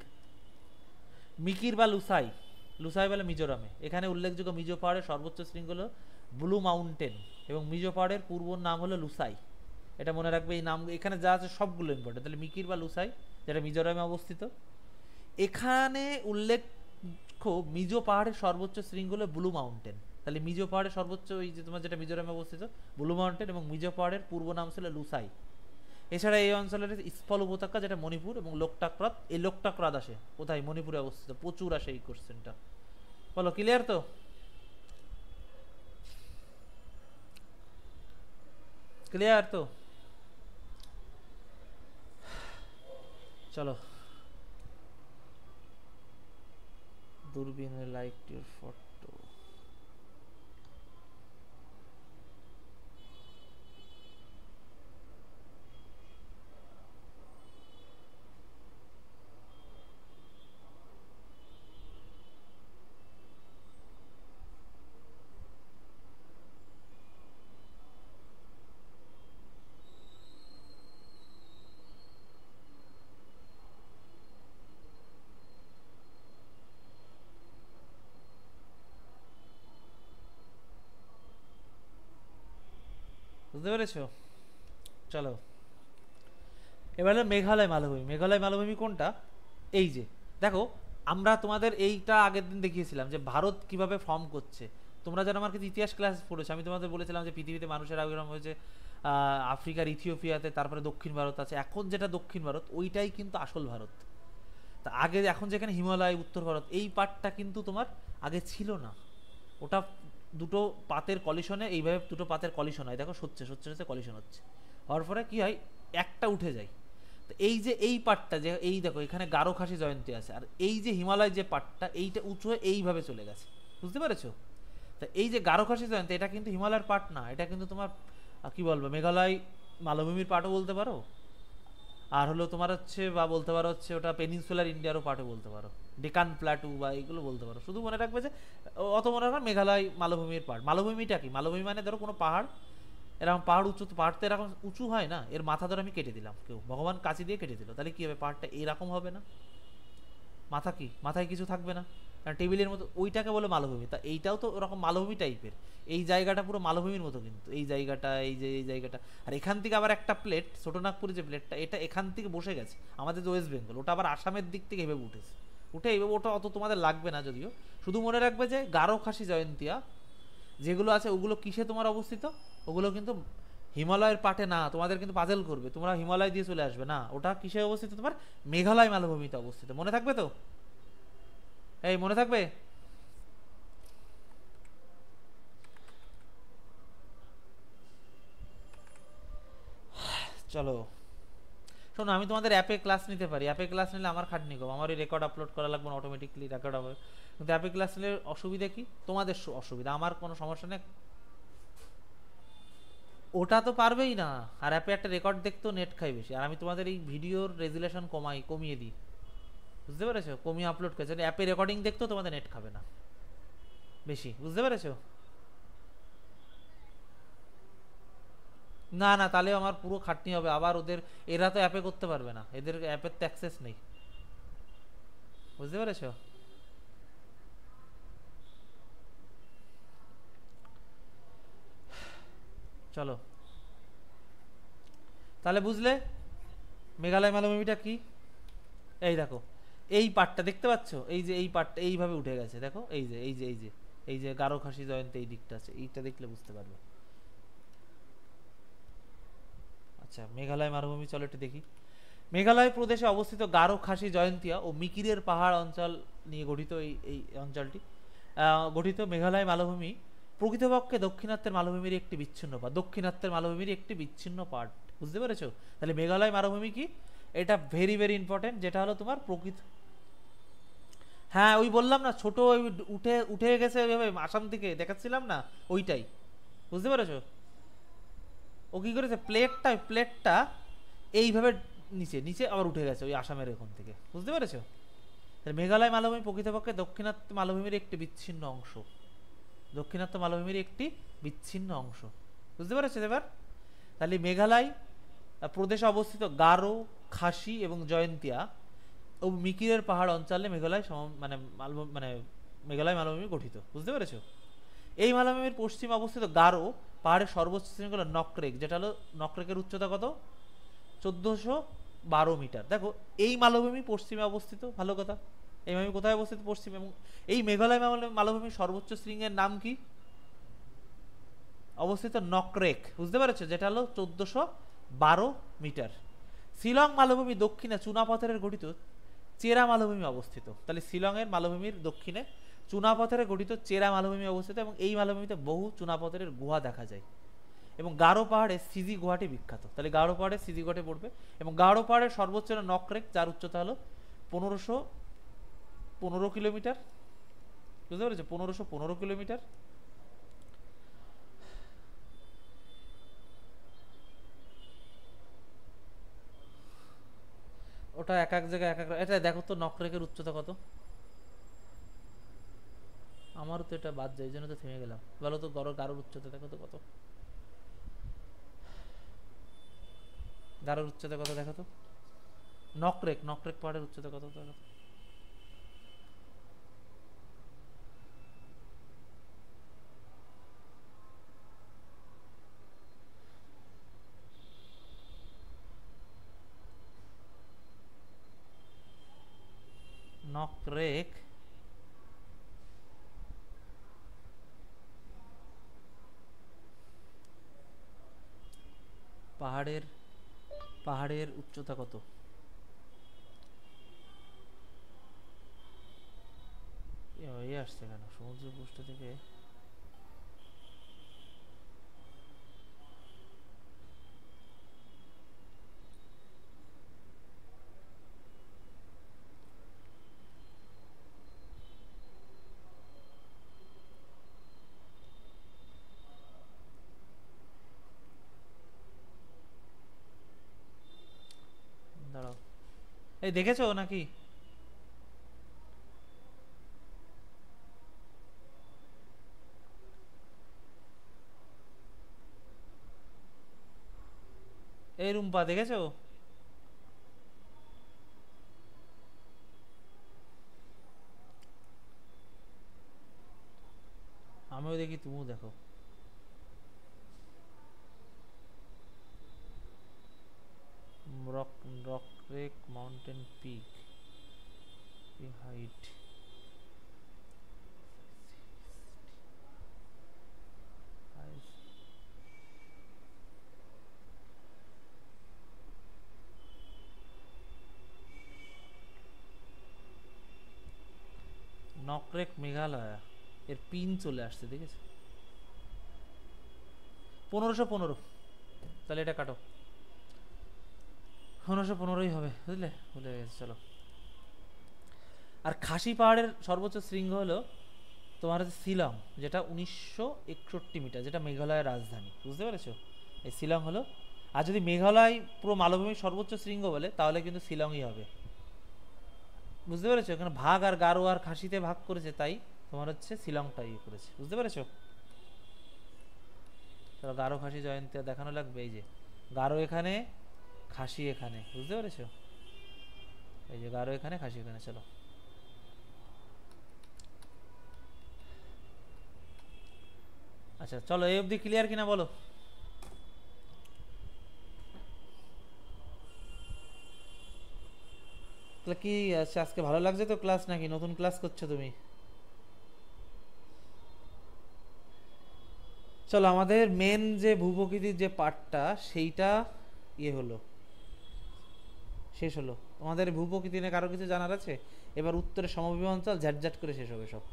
মিকির বা লুসাই, লুসাই বলে মিজোরামে। এখানে উল্লেখযোগ্য মিজো পাহাড়ের সর্বোচ্চ শৃঙ্গ হলো ব্লু মাউন্টেন। এবং মিজো পাহাড়ের পূর্ব নাম হলো লুসাই। এটা মনে রাখবে, এই নাম এখানে যা আছে সবগুলো ইম্পর্টেন্ট। তাহলে মিকির বা লুসাই, যেটা মিজোরামে অবস্থিত। এখানে উল্লেখ্য মিজো পাহাড়ের সর্বোচ্চ শৃঙ্গ হলো ব্লু মাউন্টেন। তাহলে মিজো পাহাড়ের সর্বোচ্চ, ওই যে তোমার যেটা মিজোরামে অবস্থিত, ব্লু মাউন্টেন। এবং মিজো পাহাড়ের পূর্ব নাম ছিল লুসাই। এছাড়া এই অঞ্চলের স্থল উপত্যকা, যেটা মণিপুর, এবং লোকটাক হ্রদ। এই লোকটাক হ্রদ আসে কোথায়? মণিপুরে অবস্থিত। প্রচুর আসে এই কোশ্চেনটা। বলো, ক্লিয়ার তো? ক্লিয়ার তো? চলো, দূরবীনের লাইক ফটো। বুঝতে পেরেছো? চলো, এবার হলো মেঘালয় মালভূমি। মেঘালয় মালভূমি কোনটা? এই যে দেখো, আমরা তোমাদের এইটা আগের দিন দেখিয়েছিলাম যে ভারত কিভাবে ফর্ম করছে। তোমরা যারা আমার কাছে ইতিহাস ক্লাস পড়েছো, আমি তোমাদের বলেছিলাম যে পৃথিবীতে মানুষের আবির্ভাব হয়েছে আফ্রিকার ইথিওপিয়াতে, তারপরে দক্ষিণ ভারত আছে। এখন যেটা দক্ষিণ ভারত, ওইটাই কিন্তু আসল ভারত। তা আগে, এখন যেখানে হিমালয়, উত্তর ভারত, এই পার্টটা কিন্তু তোমার আগে ছিল না। ওটা দুটো পাতের কলিশনে, এইভাবে দুটো পাতের কলিশন হয়, দেখো সচ্ছে সচ্ছে সচ্ছে কলিশন হচ্ছে, হওয়ার পরে কি হয়, একটা উঠে যায়। তো এই যে এই পাটটা, যে এই দেখো এখানে গারো খাসি জয়ন্তী আছে, আর এই যে হিমালয় যে পাটটা, এইটা উঁচু হয়ে এইভাবে চলে গেছে, বুঝতে পেরেছো? তা এই যে গারো খাসি জয়ন্তী, এটা কিন্তু হিমালয়ের পাট না, এটা কিন্তু তোমার কি বলবো, মেঘালয় মালভূমির পাটও বলতে পারো। আর হলো তোমার হচ্ছে বা বলতে পারো হচ্ছে ওটা পেনিনসুলার ইন্ডিয়ারও পার্টও বলতে পারো, ডেকান প্ল্যাটু বা এইগুলো বলতে পারো। শুধু মনে রাখবে যে অত মনে রাখবে মেঘালয় মালভূমির পার্ট। মালভূমিটা কি? মালভূমি মানে ধরো কোনো পাহাড়, এরকম পাহাড় উঁচু, তো পাহাড় তো এরকম উঁচু হয় না, এর মাথা ধরে আমি কেটে দিলাম, কেউ ভগবান কাঁচি দিয়ে কেটে দিল, তাহলে কি হবে? পাহাড়টা এরকম হবে না? মাথা কি, মাথায় কিছু থাকবে না, কারণ টেবিলের মতো, ওইটাকে বলে মালভূমি। তা এইটাও তো ওরকম মালভূমি টাইপের। এই জায়গাটা পুরো মালভূমির মতো কিন্তু, এই জায়গাটা, এই যে এই জায়গাটা। আর এখান থেকে আবার একটা প্লেট, ছোটনাগপুরের যে প্লেটটা, এটা এখান থেকে বসে গেছে আমাদের যে ওয়েস্ট বেঙ্গল, ওটা আবার আসামের দিক থেকে এভাবে উঠেছে। উঠে এইভাবে, ওটা অত তোমাদের লাগবে না যদিও। শুধু মনে রাখবে যে গারো খাসি জয়ন্তিয়া যেগুলো আছে ওগুলো কিসে তোমার অবস্থিত, ওগুলো কিন্তু হিমালয়ের পাটে না। তোমাদের কিন্তু পাজেল করবে, তোমরা হিমালয় দিয়ে চলে আসবে না, ওটা কিসে অবস্থিত? তোমার মেঘালয় মালভূমিতে অবস্থিত। মনে থাকবে তো? এই মনে থাকবে? চলো শোনো, আমি তোমাদের অ্যাপে ক্লাস নিতে পারি। অ্যাপে ক্লাস নিলে আমার খাটনি কম, আমার ওই রেকর্ড আপলোড করা লাগবে না, অটোমেটিকলি রেকর্ড হবে। কিন্তু অ্যাপে ক্লাস নিলে অসুবিধা কি? তোমাদের অসুবিধা, আমার কোনো সমস্যা নেই। ওটা তো পারবেই না। আর অ্যাপে একটা রেকর্ড দেখতেও নেট খাই বেশি, আর আমি তোমাদের এই ভিডিওর রেজুলেশন কমিয়ে দিই, বুঝতে পেরেছো? কমিয়ে আপলোড করেছে, অ্যাপে রেকর্ডিং দেখতেও তোমাদের নেট খাবে না বেশি, বুঝতে পেরেছো? না না, তাহলে আমার পুরো খাটনি হবে আবার ওদের। এরা তো অ্যাপে করতে পারবে না, এদের অ্যাপের তো অ্যাক্সেস নেই, বুঝতে পেরেছো? চলো তাহলে বুঝলে মেঘালয় মালভূমিটা কি। এই দেখো, এই পাটটা দেখতে পাচ্ছ, এই যে এই পাটটা এইভাবে উঠে গেছে, দেখো এই যে এই যে এই যে এই যে গারো খাসি জয়ন্তী এই দিকটা আছে, এইটা দেখলে বুঝতে পারবে। আচ্ছা মেঘালয় মালভূমি চলো একটু দেখি। মেঘালয় প্রদেশে অবস্থিত গারো খাসি জয়ন্তিয়া ও মিকিরের পাহাড় অঞ্চল নিয়ে গঠিত এই এই অঞ্চলটি গঠিত মেঘালয় মালভূমি প্রকৃতপক্ষে দক্ষিণাত্যের মালভূমির একটি বিচ্ছিন্ন পার্ট, দক্ষিণাত্যের মালভূমির একটি বিচ্ছিন্ন পার্ট, বুঝতে পেরেছো? তাহলে মেঘালয় মালভূমি কি? এটা ভেরি ভেরি ইম্পর্টেন্ট, যেটা হলো তোমার প্রকৃত। হ্যাঁ ওই বললাম না, ছোট ওই উঠে উঠে গেছে ওইভাবে আসাম থেকে দেখাচ্ছিলাম না, ওইটাই, বুঝতে পেরেছো? ও কি করেছে, প্লেটটা এইভাবে নিচে নিচে আবার উঠে গেছে ওই আসামের ওখান থেকে, বুঝতে পেরেছো? মেঘালয় মালভূমি প্রকৃতপক্ষে দাক্ষিণাত্য মালভূমির একটি বিচ্ছিন্ন অংশ, দাক্ষিণাত্য মালভূমির একটি বিচ্ছিন্ন অংশ, বুঝতে পেরেছো এবার? তাহলে মেঘালয় প্রদেশে অবস্থিত গারো, খাসি এবং জয়ন্তিয়া ও মিকিরের পাহাড় অঞ্চলে মেঘালয় মানে মানে মেঘালয় মালভূমি গঠিত, বুঝতে পেরেছো? এই মালভূমির পশ্চিমে অবস্থিত গারো পাহাড়ের সর্বোচ্চ শৃঙ্গ হলো নকরেক, যেটা হলো নকরেকের উচ্চতা কত? 1412 মিটার। দেখো এই মালভূমি পশ্চিমে অবস্থিত, ভালো কথা। এই মালভূমি কোথায় অবস্থিত? পশ্চিমে। এবং এই মেঘালয় মালভূমির সর্বোচ্চ শৃঙ্গের নাম কি? অবস্থিত নকরেক, বুঝতে পারছো? যেটা হলো 1412 মিটার। শিলং মালভূমি দক্ষিণে চুনাপাথরের গঠিত চেরা মালভূমি অবস্থিত। তাহলে শিলংয়ের মালভূমির দক্ষিণে চুনাপাথরে গঠিত চেরা মালভূমি অবস্থিত, এবং এই মালভূমিতে বহু চুনাপাথরের গুহা দেখা যায়। এবং গারো পাহাড়ে সিজি গুহাটি বিখ্যাত, তাহলে গারো পাহাড়ে সিজি গুহাটি পড়বে। এবং গারো পাহাড়ের সর্বোচ্চ নকরেক, যার উচ্চতা হলো 1515 কিলোমিটার, বুঝতে পেরেছো? 1515 কিলোমিটার। ওটা এক এক জায়গায় এক এক, এটা দেখো তো নকরেকের উচ্চতা কত। আমারও তো এটা বাদ যায়, এই জন্য তো থেমে গেলাম। বলো তো গারোর উচ্চতা দেখো তো কত, গারোর উচ্চতা কত দেখো তো। নকরেক পাহাড়ের উচ্চতা কত দেখো তো। নকরেক পাহাড়ের পাহাড়ের উচ্চতা কত? এ আসছে কেন সমুদ্র পৃষ্ঠ থেকে? এই দেখেছো নাকি? এই রুম্পা দেখেছো? আমিও দেখি, তুমিও দেখো। Rock rock rake mountain peak height. Nokrek Meghalaya, এর পিন চলে আসছে দেখেছো? 1515। তাহলে এটা কাটো, 1515ই হবে, বুঝলে? ভুলে গেছে, চলো। আর খাসি পাহাড়ের সর্বোচ্চ শৃঙ্গ হলো তোমার হচ্ছে শিলং, যেটা 1961 মিটার, যেটা মেঘালয়ের রাজধানী, বুঝতে পেরেছো? এই শিলং হলো। আর যদি মেঘালয় পুরো মালভূমির সর্বোচ্চ শৃঙ্গ বলে, তাহলে কিন্তু শিলংই হবে, বুঝতে পেরেছো? এখানে ভাগ আর গারো আর খাসিতে ভাগ করেছে, তাই তোমার হচ্ছে শিলংটা ইয়ে করেছে, বুঝতে পেরেছো? চলো, গারো খাসি জয়ন্তী দেখানো লাগবে। এই যে গারো এখানে, খাসি এখানে, বুঝতে পেরেছো? এই যে গারো এখানে, খাসি এখানে। চলো, আচ্ছা চলো, এই অবধি ক্লিয়ার কিনা বলো? তাহলে কি আচ্ছা, আজকে ভালো লাগছে তো ক্লাস, নাকি নতুন ক্লাস করছো তুমি? চলো, আমাদের মেন যে ভূপ্রকৃতির যে পার্টটা, সেইটা ইয়ে হলো, শেষ হলো। আমাদের ভূপ্রকৃতি নিয়ে কারো কিছু জানার আছে? এবার উত্তরে সমভূমি অঞ্চল ঝ্যাটঝ্যাট করে শেষ হবে সব।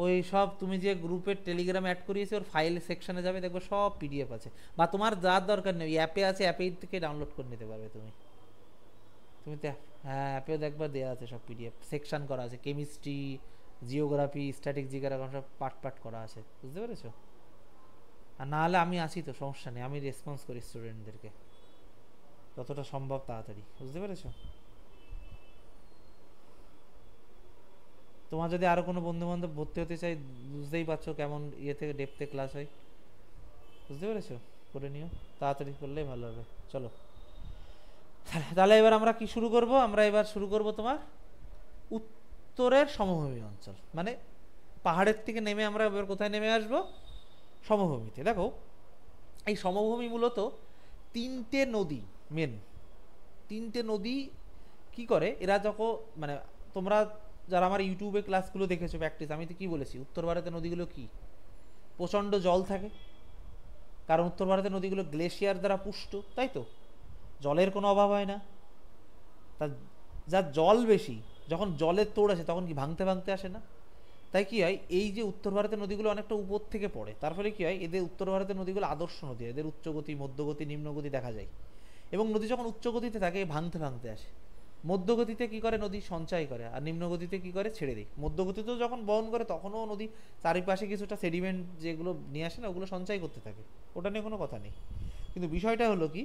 ওই সব তুমি যে গ্রুপের টেলিগ্রাম অ্যাড করিয়েছো, ওর ফাইল সেকশনে যাবে, দেখবে সব পিডিএফ আছে। বা তোমার যার দরকার নেই, অ্যাপে আছে, অ্যাপে থেকে ডাউনলোড করে নিতে পারবে তুমি। তুমি তো, হ্যাঁ, অ্যাপেও দেখবা দেওয়া আছে সব পিডিএফ, সেকশন করা আছে, কেমিস্ট্রি, জিওগ্রাফি, স্ট্যাটিক জিজ্ঞাসা সব পার্ট পার্ট করা আছে, বুঝতে পেরেছো? আর না হলে আমি আছি তো, সমস্যা নেই, আমি রেসপন্স করি স্টুডেন্টদেরকে যতটা সম্ভব তাড়াতাড়ি, বুঝতে পেরেছো? তোমার যদি আরো কোনো বন্ধু বান্ধব ভর্তি হতে চাই, বুঝতেই পারছো কেমন ইয়েতে ডেপথে ক্লাস হয়, বুঝতে পেরেছো? করে নিও, তাড়াতাড়ি করলেই ভালো হবে। চলো, তাহলে এবার আমরা কি শুরু করব? আমরা এবার শুরু করব তোমার উত্তরের সমভূমি অঞ্চল, মানে পাহাড়ের থেকে নেমে আমরা এবার কোথায় নেমে আসব? সমভূমিতে। দেখো, এই সমভূমি মূলত তিনটে নদী, মেন তিনটে নদী কি করে এরা যখন, মানে তোমরা যারা আমার ইউটিউবে ক্লাসগুলো দেখেছো প্র্যাকটিস, আমি তো কি বলেছি, উত্তর ভারতের নদীগুলো কি প্রচণ্ড জল থাকে, কারণ উত্তর ভারতের নদীগুলো গ্লেশিয়ার দ্বারা পুষ্ট, তাই তো? জলের কোনো অভাব হয় না। তা যার জল বেশি, যখন জলের তোড় আসে তখন কি ভাঙতে ভাঙতে আসে না? তাই কি হয়, এই যে উত্তর ভারতের নদীগুলো অনেকটা উপর থেকে পড়ে, তার ফলে কি হয়, এদের উত্তর ভারতের নদীগুলো আদর্শ নদী, এদের উচ্চগতি, মধ্যগতি, নিম্নগতি দেখা যায়। এবং নদী যখন উচ্চগতিতে থাকে ভাঙতে ভাঙতে আসে, মধ্যগতিতে কি করে নদী সঞ্চয় করে, আর নিম্নগতিতে কি করে ছেড়ে দেয়। মধ্যগতিতেও যখন বহন করে তখনও নদী চারিপাশে কিছুটা সেডিমেন্ট যেগুলো নিয়ে আসে না, ওগুলো সঞ্চয় করতে থাকে, ওটা নিয়ে কোনো কথা নেই। কিন্তু বিষয়টা হলো কি,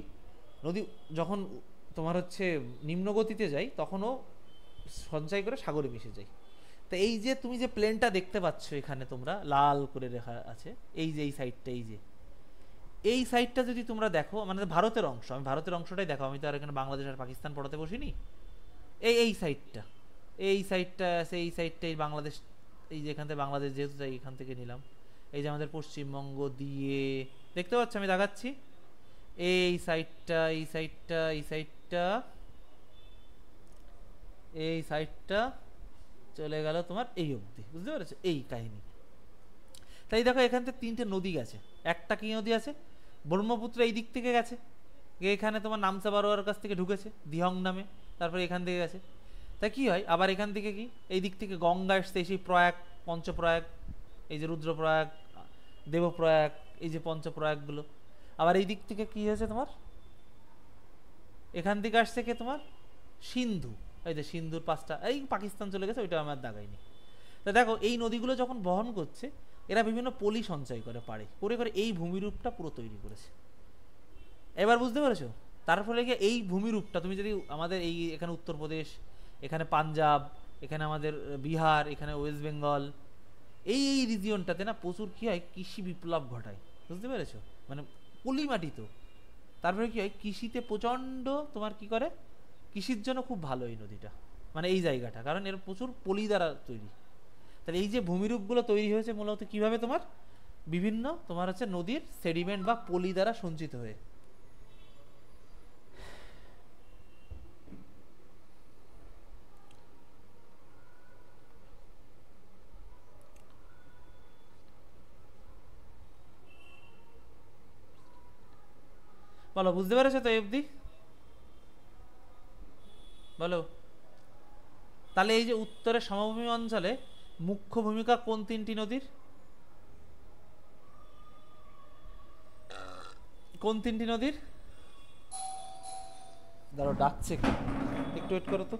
নদী যখন তোমার হচ্ছে নিম্নগতিতে যায়, তখনও সঞ্চয় করে সাগরে মিশে যায়। তো এই যে তুমি যে প্লেনটা দেখতে পাচ্ছ এখানে, তোমরা লাল করে রেখা আছে, এই যে এই সাইডটা, এই যে এই সাইডটা যদি তোমরা দেখো, মানে ভারতের অংশ, আমি ভারতের অংশটাই দেখো, আমি তো আর এখানে বাংলাদেশ আর পাকিস্তান পড়াতে বসিনি। এই এই সাইডটা, এই সাইডটা আছে, এই সাইডটাই বাংলাদেশ, এই যে এখান থেকে বাংলাদেশ যেহেতু তাই এখান থেকে নিলাম। এই যে আমাদের পশ্চিমবঙ্গ দিয়ে দেখতে পাচ্ছ, আমি দেখাচ্ছি, এই সাইডটা, এই সাইডটা, এই সাইডটা, এই সাইডটা চলে গেল তোমার এই অবধি, বুঝতে পেরেছো? এই কাহিনী। তাই দেখো, এখান থেকে তিনটে নদী গেছে। একটা কি নদী আছে? ব্রহ্মপুত্র এই দিক থেকে গেছে, এখানে তোমার নামসা বারোয়ার কাছ থেকে ঢুকেছে দিহং নামে, তারপরে এখান থেকে গেছে। তা কি হয়, আবার এখান থেকে কি, এই দিক থেকে গঙ্গা এসছে, সেই প্রয়াগ, পঞ্চপ্রয়াগ, এই যে রুদ্রপ্রয়াগ, দেবপ্রয়াগ, এই যে পঞ্চপ্রয়াগগুলো। আবার এই দিক থেকে কি হয়েছে তোমার, এখান থেকে আসছে কে তোমার, সিন্ধু, এই যে সিন্ধুর পাঁচটা, এই পাকিস্তান চলে গেছে, ওইটা আমার দাগাইনি। তা দেখো, এই নদীগুলো যখন বহন করছে, এরা বিভিন্ন পলি সঞ্চয় করে পারে করে করে এই ভূমিরূপটা পুরো তৈরি করেছে। এবার বুঝতে পেরেছো? তার ফলে কি এই ভূমিরূপটা তুমি যদি আমাদের এই এখানে উত্তরপ্রদেশ, এখানে পাঞ্জাব, এখানে আমাদের বিহার, এখানে ওয়েস্ট বেঙ্গল, এই এই রিজিয়নটাতে না প্রচুর কি হয়, কৃষি বিপ্লব ঘটায়। বুঝতে পেরেছো? মানে পলি মাটি তো, তারপরে কি হয়, কৃষিতে প্রচণ্ড তোমার কি করে, কৃষির জন্য খুব ভালো এই নদীটা, মানে এই জায়গাটা, কারণ এর প্রচুর পলি দ্বারা তৈরি। তাহলে এই যে ভূমিরূপগুলো তৈরি হয়েছে মূলত কিভাবে, তোমার বিভিন্ন তোমার হচ্ছে নদীর সেডিমেন্ট বা পলি দ্বারা সঞ্চিত হয়ে। বলো, বুঝতে পেরেছো তো এই অবধি? বলো। তাহলে এই যে উত্তরের সমভূমি অঞ্চলে মুখ্য ভূমিকা কোন তিনটি নদীর? কোন তিনটি নদীর? দাঁড়াও, ডাকছে একটু, একটু ওয়েট করো তো।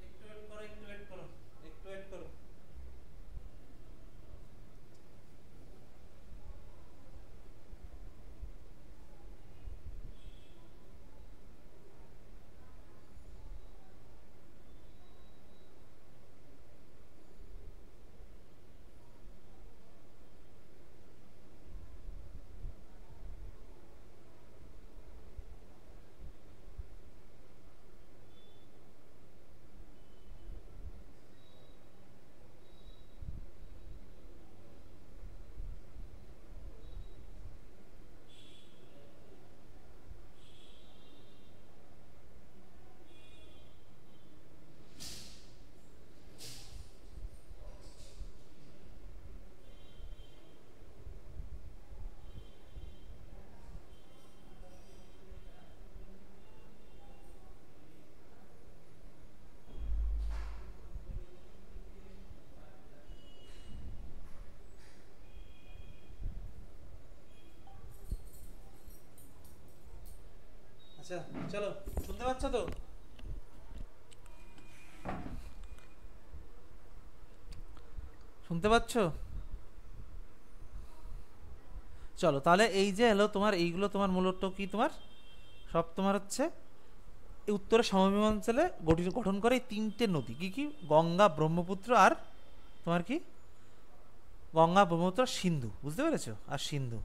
একটু ওয়েট করো, একটু ওয়েট করো। আচ্ছা, চলো, শুনতে পাচ্ছ তো? শুনতে পাচ্ছ? চলো তাহলে এই যে হলো তোমার, এইগুলো তোমার মূলত কি, তোমার সব তোমার হচ্ছে এই উত্তরের সমভূমি অঞ্চলে গঠন করে এই তিনটে নদী, কি কি, গঙ্গা, ব্রহ্মপুত্র, আর তোমার কি, গঙ্গা, ব্রহ্মপুত্র, সিন্ধু। বুঝতে পেরেছো? আর সিন্ধু।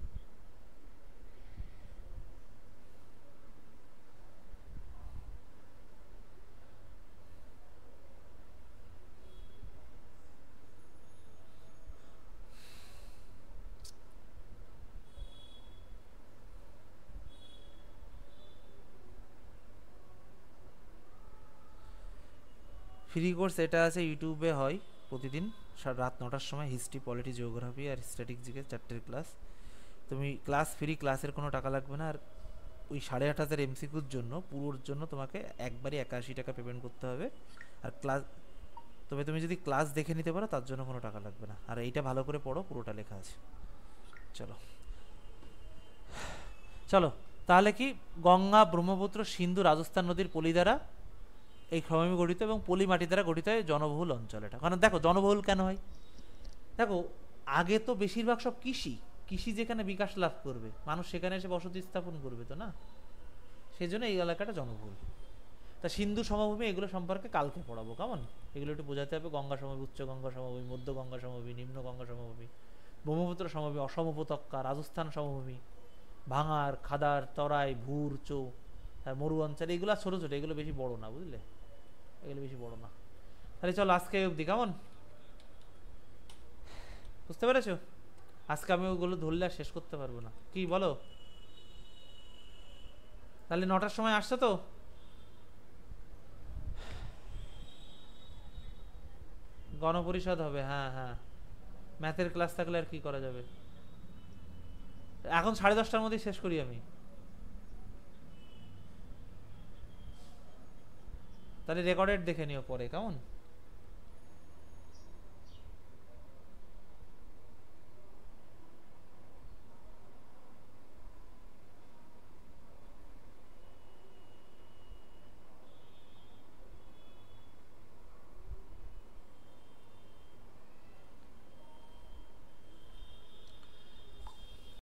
ফ্রি কোর্স এটা আছে, ইউটিউবে হয় প্রতিদিন রাত 9টার সময়, হিস্ট্রি, পলিটি, জিওগ্রাফি আর স্ট্যাটিস্টিক্সের 4টের ক্লাস। তুমি ক্লাস ফ্রি, ক্লাসের কোনো টাকা লাগবে না। আর ওই 8,500 এমসিকিউর জন্য, পুরোর জন্য তোমাকে একবারই 81 টাকা পেমেন্ট করতে হবে। আর ক্লাস, তবে তুমি যদি ক্লাস দেখে নিতে পারো তার জন্য কোনো টাকা লাগবে না। আর এইটা ভালো করে পড়ো, পুরোটা লেখা আছে। চলো চলো, তাহলে কি, গঙ্গা, ব্রহ্মপুত্র, সিন্ধু, রাজস্থান নদীর পলি দ্বারা এই সমভূমি গঠিত এবং পলি মাটি দ্বারা গঠিত হয় জনবহুল অঞ্চল এটা। কারণ দেখো জনবহুল কেন হয়, দেখো আগে তো বেশিরভাগ সব কৃষি, কৃষি যেখানে বিকাশ লাভ করবে মানুষ সেখানে এসে বসতি স্থাপন করবে তো না, সেই জন্য এই এলাকাটা জনবহুল। তা সিন্ধু সমভূমি এগুলো সম্পর্কে কালকে পড়াবো, কেমন? এগুলো একটু বোঝাতে হবে। গঙ্গা সমভূমি, উচ্চ গঙ্গা সমভূমি, মধ্য গঙ্গা সমভূমি, নিম্ন গঙ্গা সমভূমি, ব্রহ্মপুত্র সমভূমি, অসম উপত্যকা, রাজস্থান সমভূমি, ভাঙার, খাদার, তরাই, ভুর, চৌ, হ্যাঁ মরু অঞ্চল, এগুলো ছোট ছোট, এগুলো বেশি বড় না বুঝলে, এগুলো বেশি বড় না। তাহলে চলো আজকে এই অবধি, কেমন? বুঝতে পেরেছো? আজকে আমি ওগুলো ধরলে আর শেষ করতে পারবো না, কি বলো? তাহলে 9টার সময় আসছো তো? গণপরিষদ হবে, হ্যাঁ হ্যাঁ। ম্যাথের ক্লাস থাকলে আর কি করা যাবে, এখন 10:30টার মধ্যেই শেষ করি আমি। তাহলে রেকর্ডেড দেখে নিও পরে, কেমন?